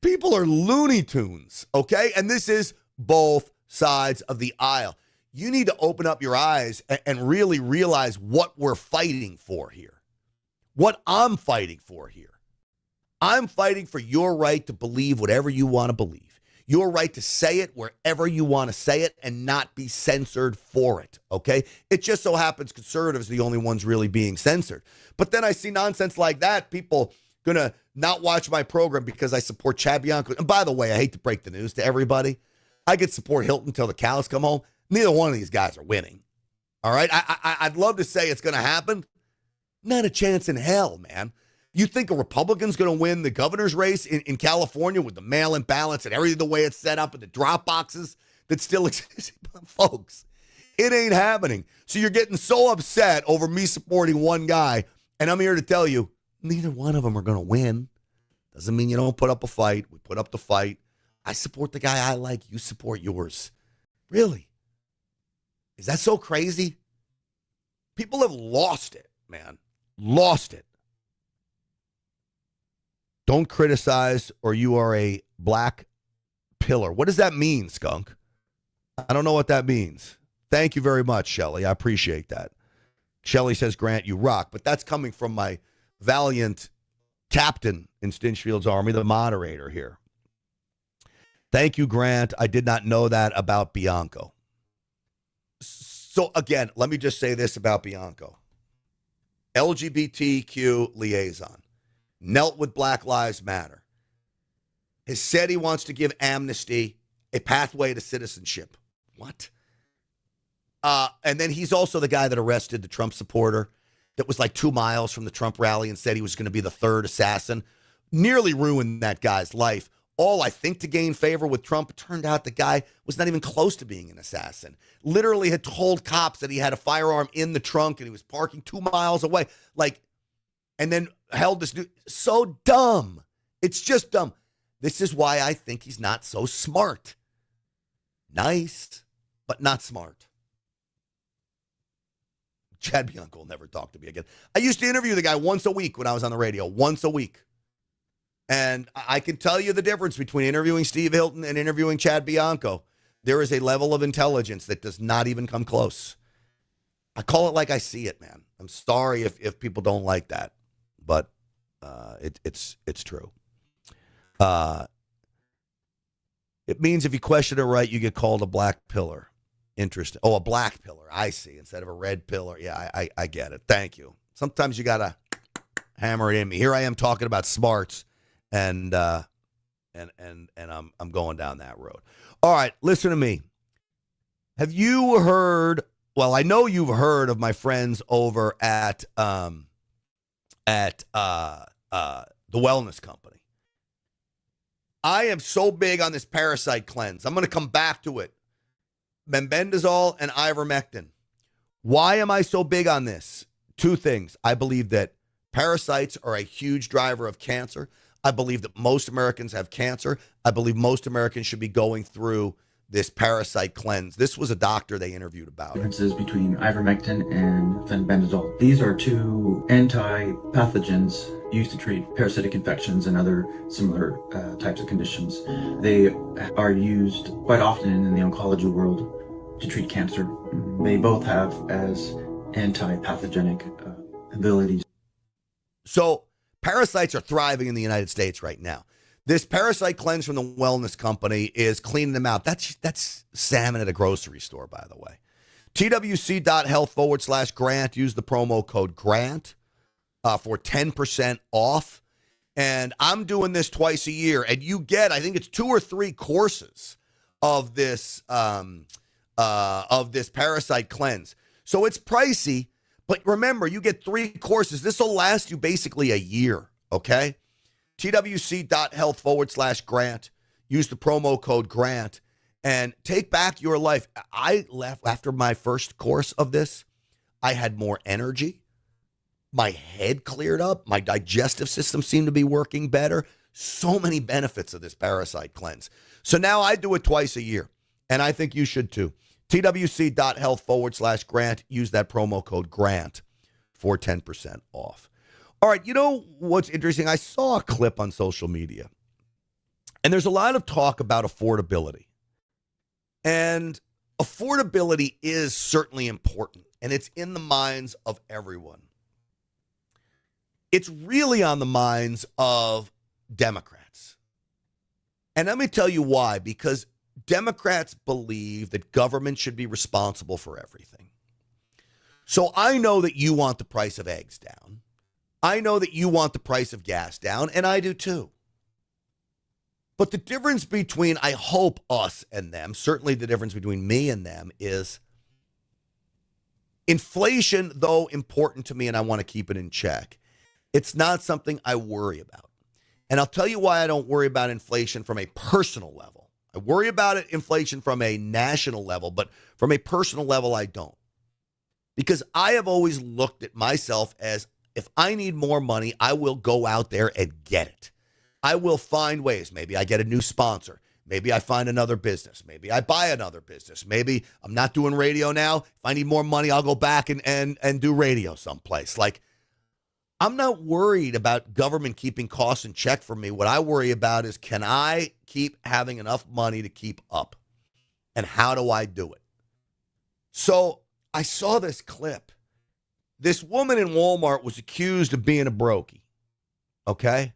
S1: people are Looney Tunes, okay? And this is both sides of the aisle. You need to open up your eyes and really realize what we're fighting for here. What I'm fighting for here. I'm fighting for your right to believe whatever you want to believe. Your right to say it wherever you want to say it and not be censored for it, okay? It just so happens conservatives are the only ones really being censored. But then I see nonsense like that, people going to not watch my program because I support Chad Bianco. And by the way, I hate to break the news to everybody. I could support Hilton until the cows come home. Neither one of these guys are winning, all right? I'd love to say it's going to happen. Not a chance in hell, man. You think a Republican's going to win the governor's race in California with the mail-in ballots and everything the way it's set up and the drop boxes that still exist? Folks, it ain't happening. So you're getting so upset over me supporting one guy, and I'm here to tell you, neither one of them are going to win. Doesn't mean you don't put up a fight. We put up the fight. I support the guy I like. You support yours. Really? Is that so crazy? People have lost it, man. Lost it. Don't criticize or you are a black pillar. What does that mean, Skunk? I don't know what that means. Thank you very much, Shelley. I appreciate that. Shelley says, Grant, you rock. But that's coming from my valiant captain in Stinchfield's army, the moderator here. Thank you, Grant. I did not know that about Bianco. So, again, let me just say this about Bianco. LGBTQ liaison. Knelt with Black Lives Matter. Has said he wants to give amnesty a pathway to citizenship. What? And then he's also the guy that arrested the Trump supporter that was like 2 miles from the Trump rally and said he was going to be the third assassin. Nearly ruined that guy's life. All, I think, to gain favor with Trump. It turned out the guy was not even close to being an assassin. Literally had told cops that he had a firearm in the trunk and he was parking 2 miles away. And then held this dude. So dumb. It's just dumb. This is why I think he's not so smart. Nice, but not smart. Chad Bianco will never talk to me again. I used to interview the guy once a week when I was on the radio. Once a week. And I can tell you the difference between interviewing Steve Hilton and interviewing Chad Bianco. There is a level of intelligence that does not even come close. I call it like I see it, man. I'm sorry if people don't like that, but it's true. It means if you question it right, you get called a black pillar. Interesting. Oh, a black pillar. I see. Instead of a red pillar. Yeah, I get it. Thank you. Sometimes you gotta hammer it in me. Here I am talking about smarts. And I'm going down that road. All right, listen to me. Have you heard? Well, I know you've heard of my friends over at the Wellness Company. I am so big on this parasite cleanse. I'm going to come back to it. Mebendazole and ivermectin. Why am I so big on this? 2 things. I believe that parasites are a huge driver of cancer. I believe that most Americans have cancer. I believe most Americans should be going through this parasite cleanse. This was a doctor they interviewed about.
S18: Differences between ivermectin and fenbendazole. These are 2 anti-pathogens used to treat parasitic infections and other similar types of conditions. They are used quite often in the oncology world to treat cancer. They both have as anti-pathogenic abilities.
S1: So parasites are thriving in the United States right now. This parasite cleanse from the Wellness Company is cleaning them out. That's salmon at a grocery store, by the way. TWC.health/Grant. Use the promo code GRANT for 10% off. And I'm doing this twice a year. And you get, I think it's 2 or 3 courses of this parasite cleanse. So it's pricey. But remember, you get 3 courses. This will last you basically a year, okay? TWC.health/Grant. Use the promo code GRANT and take back your life. I left after my first course of this. I had more energy. My head cleared up. My digestive system seemed to be working better. So many benefits of this parasite cleanse. So now I do it twice a year, and I think you should too. TWC.health/Grant. Use that promo code GRANT for 10% off. All right, you know what's interesting? I saw a clip on social media, and there's a lot of talk about affordability. And affordability is certainly important, and it's in the minds of everyone. It's really on the minds of Democrats. And let me tell you why, because Democrats believe that government should be responsible for everything. So I know that you want the price of eggs down. I know that you want the price of gas down, and I do too. But the difference between, I hope, us and them, certainly the difference between me and them, is inflation, though important to me and I want to keep it in check, it's not something I worry about. And I'll tell you why I don't worry about inflation from a personal level. I worry about inflation from a national level, but from a personal level, I don't. Because I have always looked at myself as, if I need more money, I will go out there and get it. I will find ways. Maybe I get a new sponsor. Maybe I find another business. Maybe I buy another business. Maybe I'm not doing radio now. If I need more money, I'll go back and do radio someplace. Like, I'm not worried about government keeping costs in check for me. What I worry about is, can I keep having enough money to keep up? And how do I do it? So I saw this clip. This woman in Walmart was accused of being a brokey. Okay?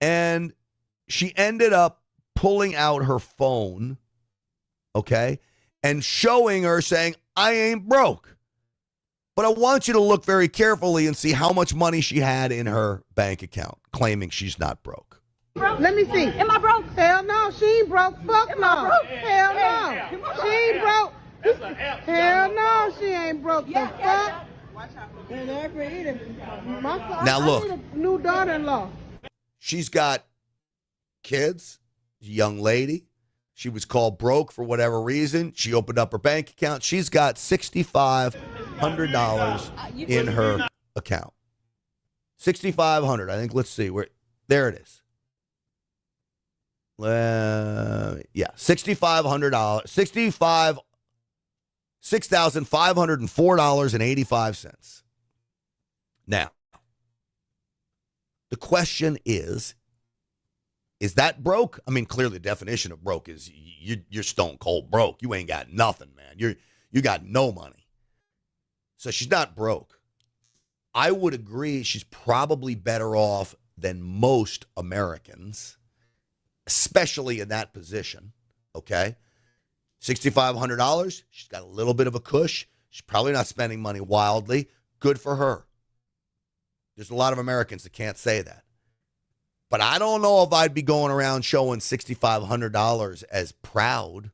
S1: And she ended up pulling out her phone, okay, and showing her saying, I ain't broke. But I want you to look very carefully and see how much money she had in her bank account, claiming she's not broke.
S8: Let me see. Am I broke? Hell no, she ain't broke. Fuck no. Hell no. She ain't broke. Hell no, she ain't broke. The fuck?
S1: Now look.
S8: I need a new daughter-in-law.
S1: She's got kids, a young lady. She was called broke for whatever reason. She opened up her bank account. She's got $6,500 in her account. $6,500. I think. Let's see where. There it is. Yeah, $6,500. $6,504.85. Now, the question is that broke? I mean, clearly the definition of broke is you're stone cold broke. You ain't got nothing, man. You got no money. So she's not broke. I would agree she's probably better off than most Americans, especially in that position, okay? $6,500. She's got a little bit of a cush. She's probably not spending money wildly. Good for her. There's a lot of Americans that can't say that. But I don't know if I'd be going around showing $6,500 as proud.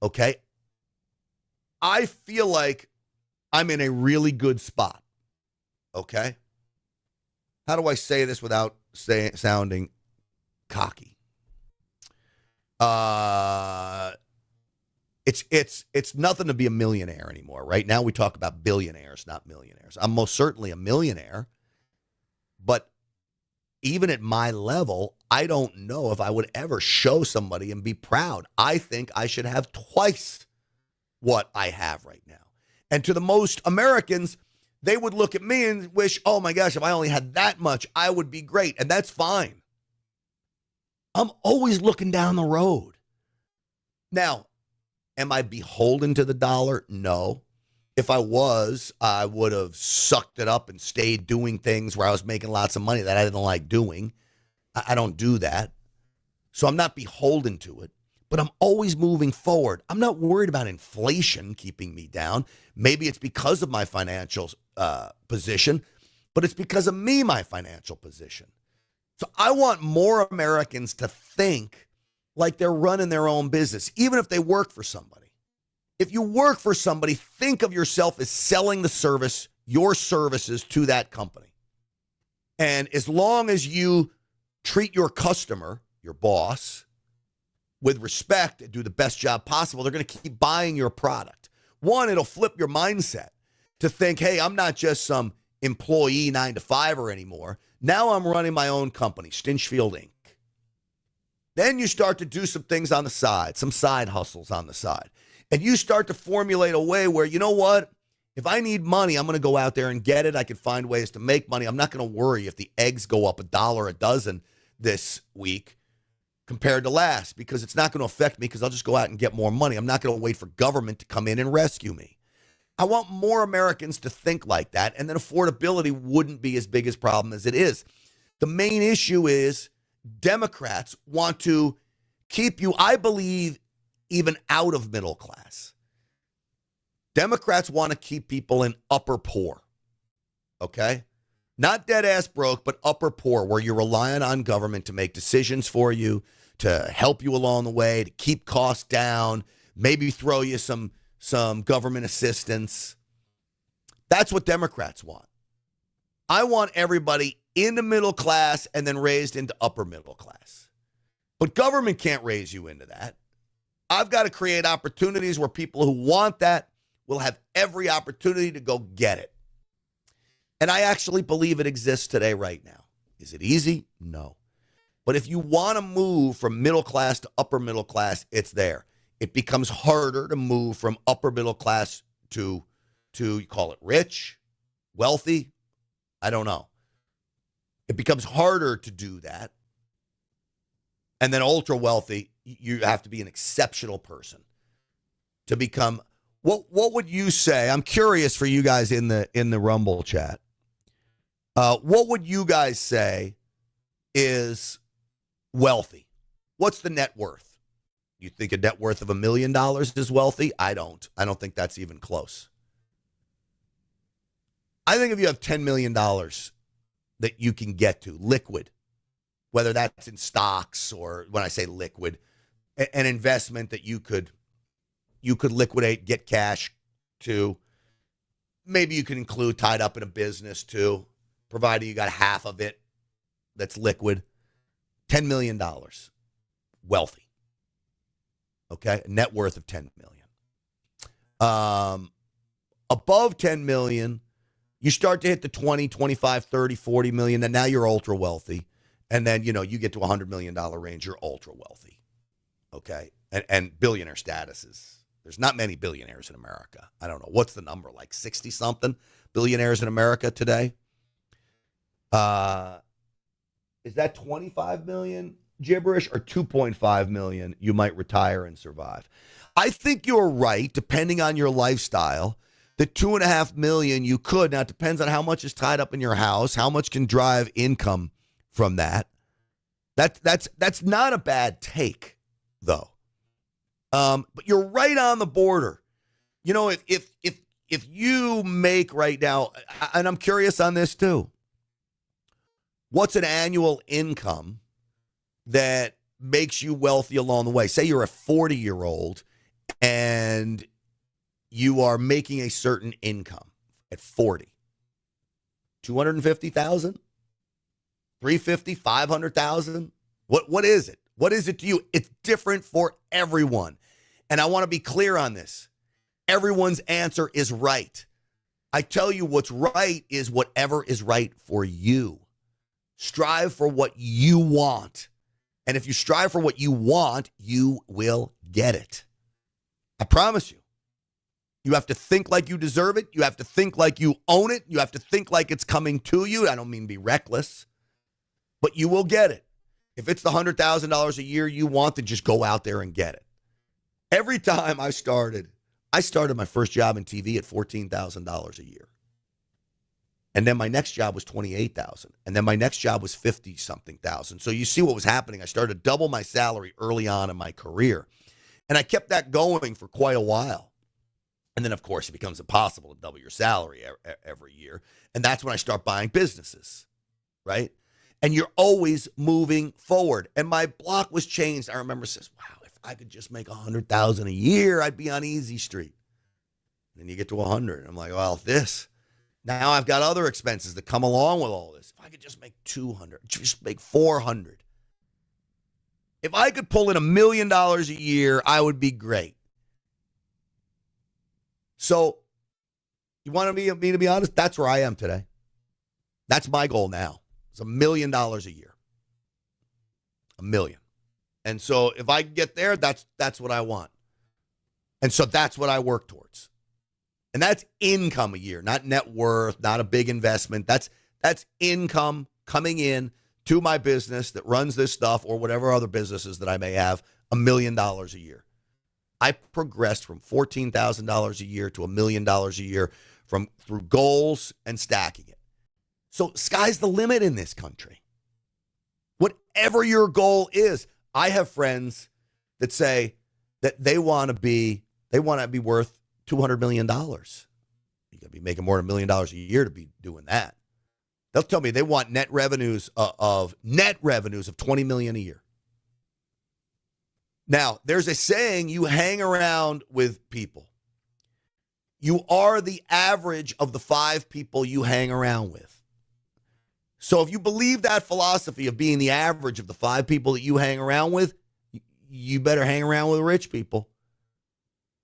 S1: Okay? I feel like I'm in a really good spot. Okay? How do I say this without sounding cocky? It's nothing to be a millionaire anymore. Right now we talk about billionaires, not millionaires. I'm most certainly a millionaire, but even at my level, I don't know if I would ever show somebody and be proud. I think I should have twice what I have right now. And to the most Americans, they would look at me and wish, oh my gosh, if I only had that much, I would be great. And that's fine. I'm always looking down the road. Now, am I beholden to the dollar? No. If I was, I would have sucked it up and stayed doing things where I was making lots of money that I didn't like doing. I don't do that. So I'm not beholden to it, but I'm always moving forward. I'm not worried about inflation keeping me down. Maybe it's because of my financial position, but it's because of me, my financial position. So I want more Americans to think like they're running their own business, even if they work for somebody. If you work for somebody, think of yourself as selling the service, your services to that company. And as long as you treat your customer, your boss, with respect and do the best job possible, they're going to keep buying your product. One, it'll flip your mindset to think, hey, I'm not just some employee 9-to-5er anymore. Now I'm running my own company, Stinchfield Inc. Then you start to do some things on the side, some side hustles on the side. And you start to formulate a way where, you know what? If I need money, I'm going to go out there and get it. I can find ways to make money. I'm not going to worry if the eggs go up $1 a dozen this week compared to last, because it's not going to affect me because I'll just go out and get more money. I'm not going to wait for government to come in and rescue me. I want more Americans to think like that, and then affordability wouldn't be as big a problem as it is. The main issue is Democrats want to keep you, I believe, even out of middle class. Democrats want to keep people in upper poor, okay? Not dead ass broke, but upper poor, where you're relying on government to make decisions for you, to help you along the way, to keep costs down, maybe throw you some government assistance. That's what Democrats want. I want everybody in the middle class and then raised into upper middle class. But government can't raise you into that. I've got to create opportunities where people who want that will have every opportunity to go get it. And I actually believe it exists today right now. Is it easy? No. But if you want to move from middle class to upper middle class, it's there. It becomes harder to move from upper middle class to you call it rich, wealthy, I don't know. It becomes harder to do that. And then ultra wealthy, you have to be an exceptional person to become. What would you say? I'm curious for you guys in the Rumble chat. What would you guys say is wealthy? What's the net worth? You think a net worth of $1 million is wealthy? I don't. I don't think that's even close. I think if you have $10 million that you can get to, liquid, whether that's in stocks or when I say liquid, an investment that you could liquidate, get cash to. Maybe you can include tied up in a business too, provided you got half of it that's liquid. $10 million. Wealthy. Okay? A net worth of $10 million. Above $10 million, you start to hit the 20, 25, 30, 40 million, and now you're ultra wealthy. And then, you get to $100 million range, you're ultra wealthy. Okay? And billionaire statuses. There's not many billionaires in America. I don't know. What's the number? Like 60-something billionaires in America today? Is that 25 million gibberish or 2.5 million you might retire and survive? I think you're right, depending on your lifestyle. The 2.5 million you could. Now, it depends on how much is tied up in your house, how much can drive income from that. That's not a bad take, though. But you're right on the border. If you make right now, and I'm curious on this too, what's an annual income that makes you wealthy along the way? Say you're a 40-year-old and you are making a certain income at 40. 250,000? 350, 500,000? What is it? What is it to you? It's different for everyone. And I want to be clear on this. Everyone's answer is right. I tell you what's right is whatever is right for you. Strive for what you want. And if you strive for what you want, you will get it. I promise you. You have to think like you deserve it. You have to think like you own it. You have to think like it's coming to you. I don't mean be reckless, but you will get it. If it's the $100,000 a year you want, then just go out there and get it. Every time I started my first job in TV at $14,000 a year. And then my next job was $28,000. And then my next job was 50-something thousand. So you see what was happening. I started to double my salary early on in my career. And I kept that going for quite a while. And then, of course, it becomes impossible to double your salary every year. And that's when I start buying businesses, right? And you're always moving forward. And my block was changed. I remember says, wow, if I could just make $100,000 a year, I'd be on Easy Street. And then you get to 100. I'm like, well, now I've got other expenses that come along with all this. If I could just make 200, just make 400. If I could pull in $1 million a year, I would be great. So, you want me to be honest? That's where I am today. That's my goal now. It's $1 million a year. $1 million. And so, if I can get there, that's what I want. And so, that's what I work towards. And that's income a year, not net worth, not a big investment. That's income coming in to my business that runs this stuff or whatever other businesses that I may have, $1 million a year. I progressed from $14,000 a year to $1 million a year through goals and stacking it. So sky's the limit in this country. Whatever your goal is, I have friends that say that they want to be worth $200 million. You got to be making more than $1 million a year to be doing that. They'll tell me they want net revenues of $20 million a year. Now, there's a saying, you hang around with people. You are the average of the 5 people you hang around with. So if you believe that philosophy of being the average of the 5 people that you hang around with, you better hang around with rich people.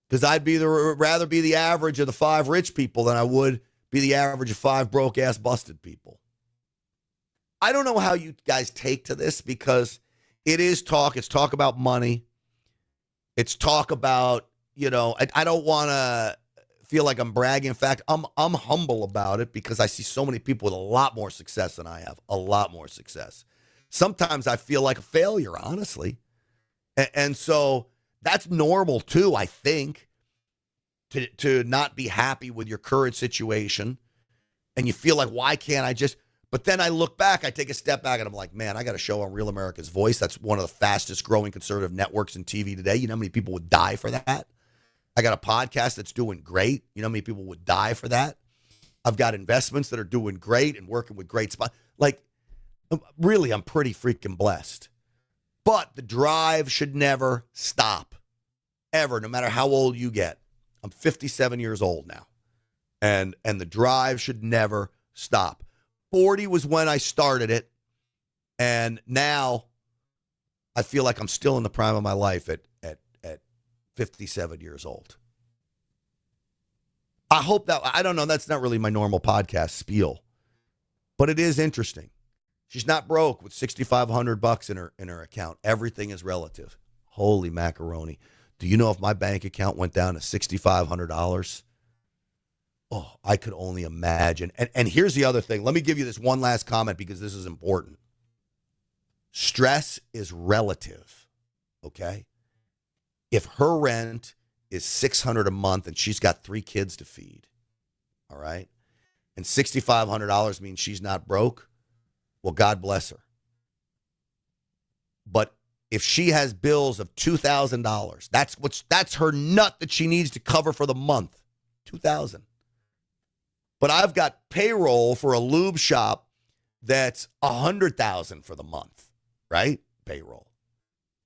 S1: Because I'd rather be the average of the 5 rich people than I would be the average of 5 broke-ass busted people. I don't know how you guys take to this because it is talk. It's talk about money. It's talk about, I don't want to feel like I'm bragging. In fact, I'm humble about it because I see so many people with a lot more success than I have, a lot more success. Sometimes I feel like a failure, honestly. And so that's normal too, I think, to not be happy with your current situation. And you feel like, why can't I just, But then I look back, I take a step back, and I'm like, man, I got a show on Real America's Voice. That's one of the fastest growing conservative networks in TV today. You know how many people would die for that? I got a podcast that's doing great. You know how many people would die for that? I've got investments that are doing great and working with great spots. Like, really, I'm pretty freaking blessed. But the drive should never stop, ever, no matter how old you get. I'm 57 years old now, and the drive should never stop. 40 was when I started it, and now I feel like I'm still in the prime of my life at 57 years old. I hope that, I don't know, that's not really my normal podcast spiel, but it is interesting. She's not broke with $6,500 in her account. Everything is relative. Holy macaroni. Do you know if my bank account went down to $6,500? Oh, I could only imagine. And here's the other thing. Let me give you this one last comment because this is important. Stress is relative, okay? If her rent is $600 a month and she's got 3 kids to feed, all right, and $6,500 means she's not broke, well, God bless her. But if she has bills of $2,000, that's her nut that she needs to cover for the month, $2,000. But I've got payroll for a lube shop that's $100,000 for the month, right? Payroll.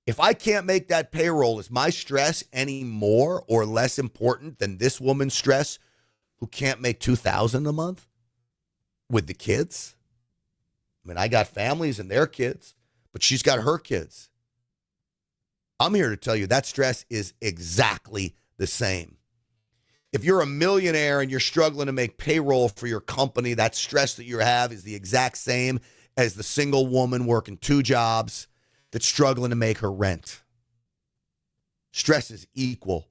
S1: If I can't make that payroll, is my stress any more or less important than this woman's stress who can't make $2,000 a month with the kids? I mean, I got families and their kids, but she's got her kids. I'm here to tell you that stress is exactly the same. If you're a millionaire and you're struggling to make payroll for your company, that stress that you have is the exact same as the single woman working 2 jobs that's struggling to make her rent. Stress is equal.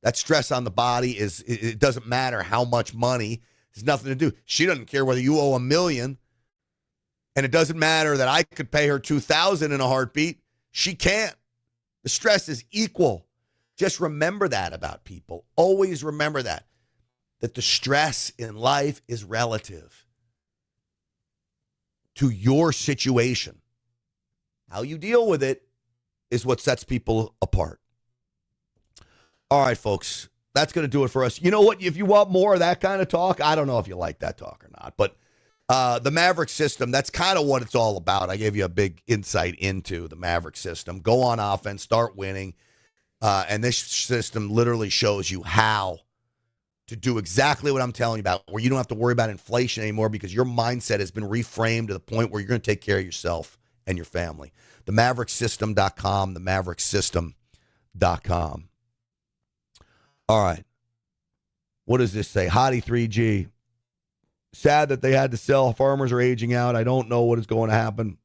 S1: That stress on the body it doesn't matter how much money. There's nothing to do. She doesn't care whether you owe $1 million. And it doesn't matter that I could pay her $2,000 in a heartbeat. She can't. The stress is equal. Just remember that about people. Always remember that the stress in life is relative to your situation. How you deal with it is what sets people apart. All right, folks, that's going to do it for us. You know what? If you want more of that kind of talk, I don't know if you like that talk or not, but the Maverick system, that's kind of what it's all about. I gave you a big insight into the Maverick system. Go on offense, start winning. And this system literally shows you how to do exactly what I'm telling you about, where you don't have to worry about inflation anymore because your mindset has been reframed to the point where you're going to take care of yourself and your family. TheMaverickSystem.com, TheMaverickSystem.com. All right. What does this say? Hottie 3G. Sad that they had to sell. Farmers are aging out. I don't know what is going to happen.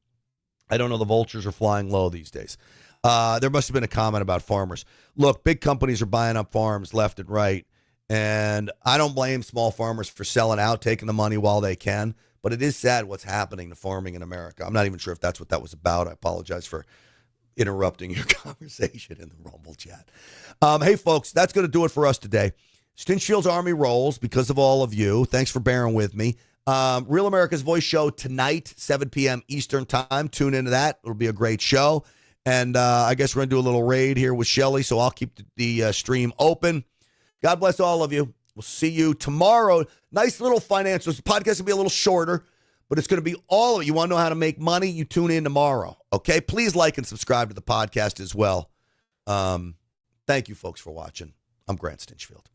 S1: I don't know. The vultures are flying low these days. There must have been a comment about farmers. Look, big companies are buying up farms left and right, and I don't blame small farmers for selling out, taking the money while they can, but it is sad what's happening to farming in America. I'm not even sure if that's what that was about. I apologize for interrupting your conversation in the Rumble chat. Hey, folks, that's going to do it for us today. Stinchfield's Army rolls because of all of you. Thanks for bearing with me. Real America's Voice show tonight, 7 p.m. Eastern time. Tune into that. It'll be a great show. And I guess we're going to do a little raid here with Shelly, so I'll keep the stream open. God bless all of you. We'll see you tomorrow. Nice little financials. The podcast will be a little shorter, but it's going to be all of it. You want to know how to make money? You tune in tomorrow, okay? Please like and subscribe to the podcast as well. Thank you, folks, for watching. I'm Grant Stinchfield.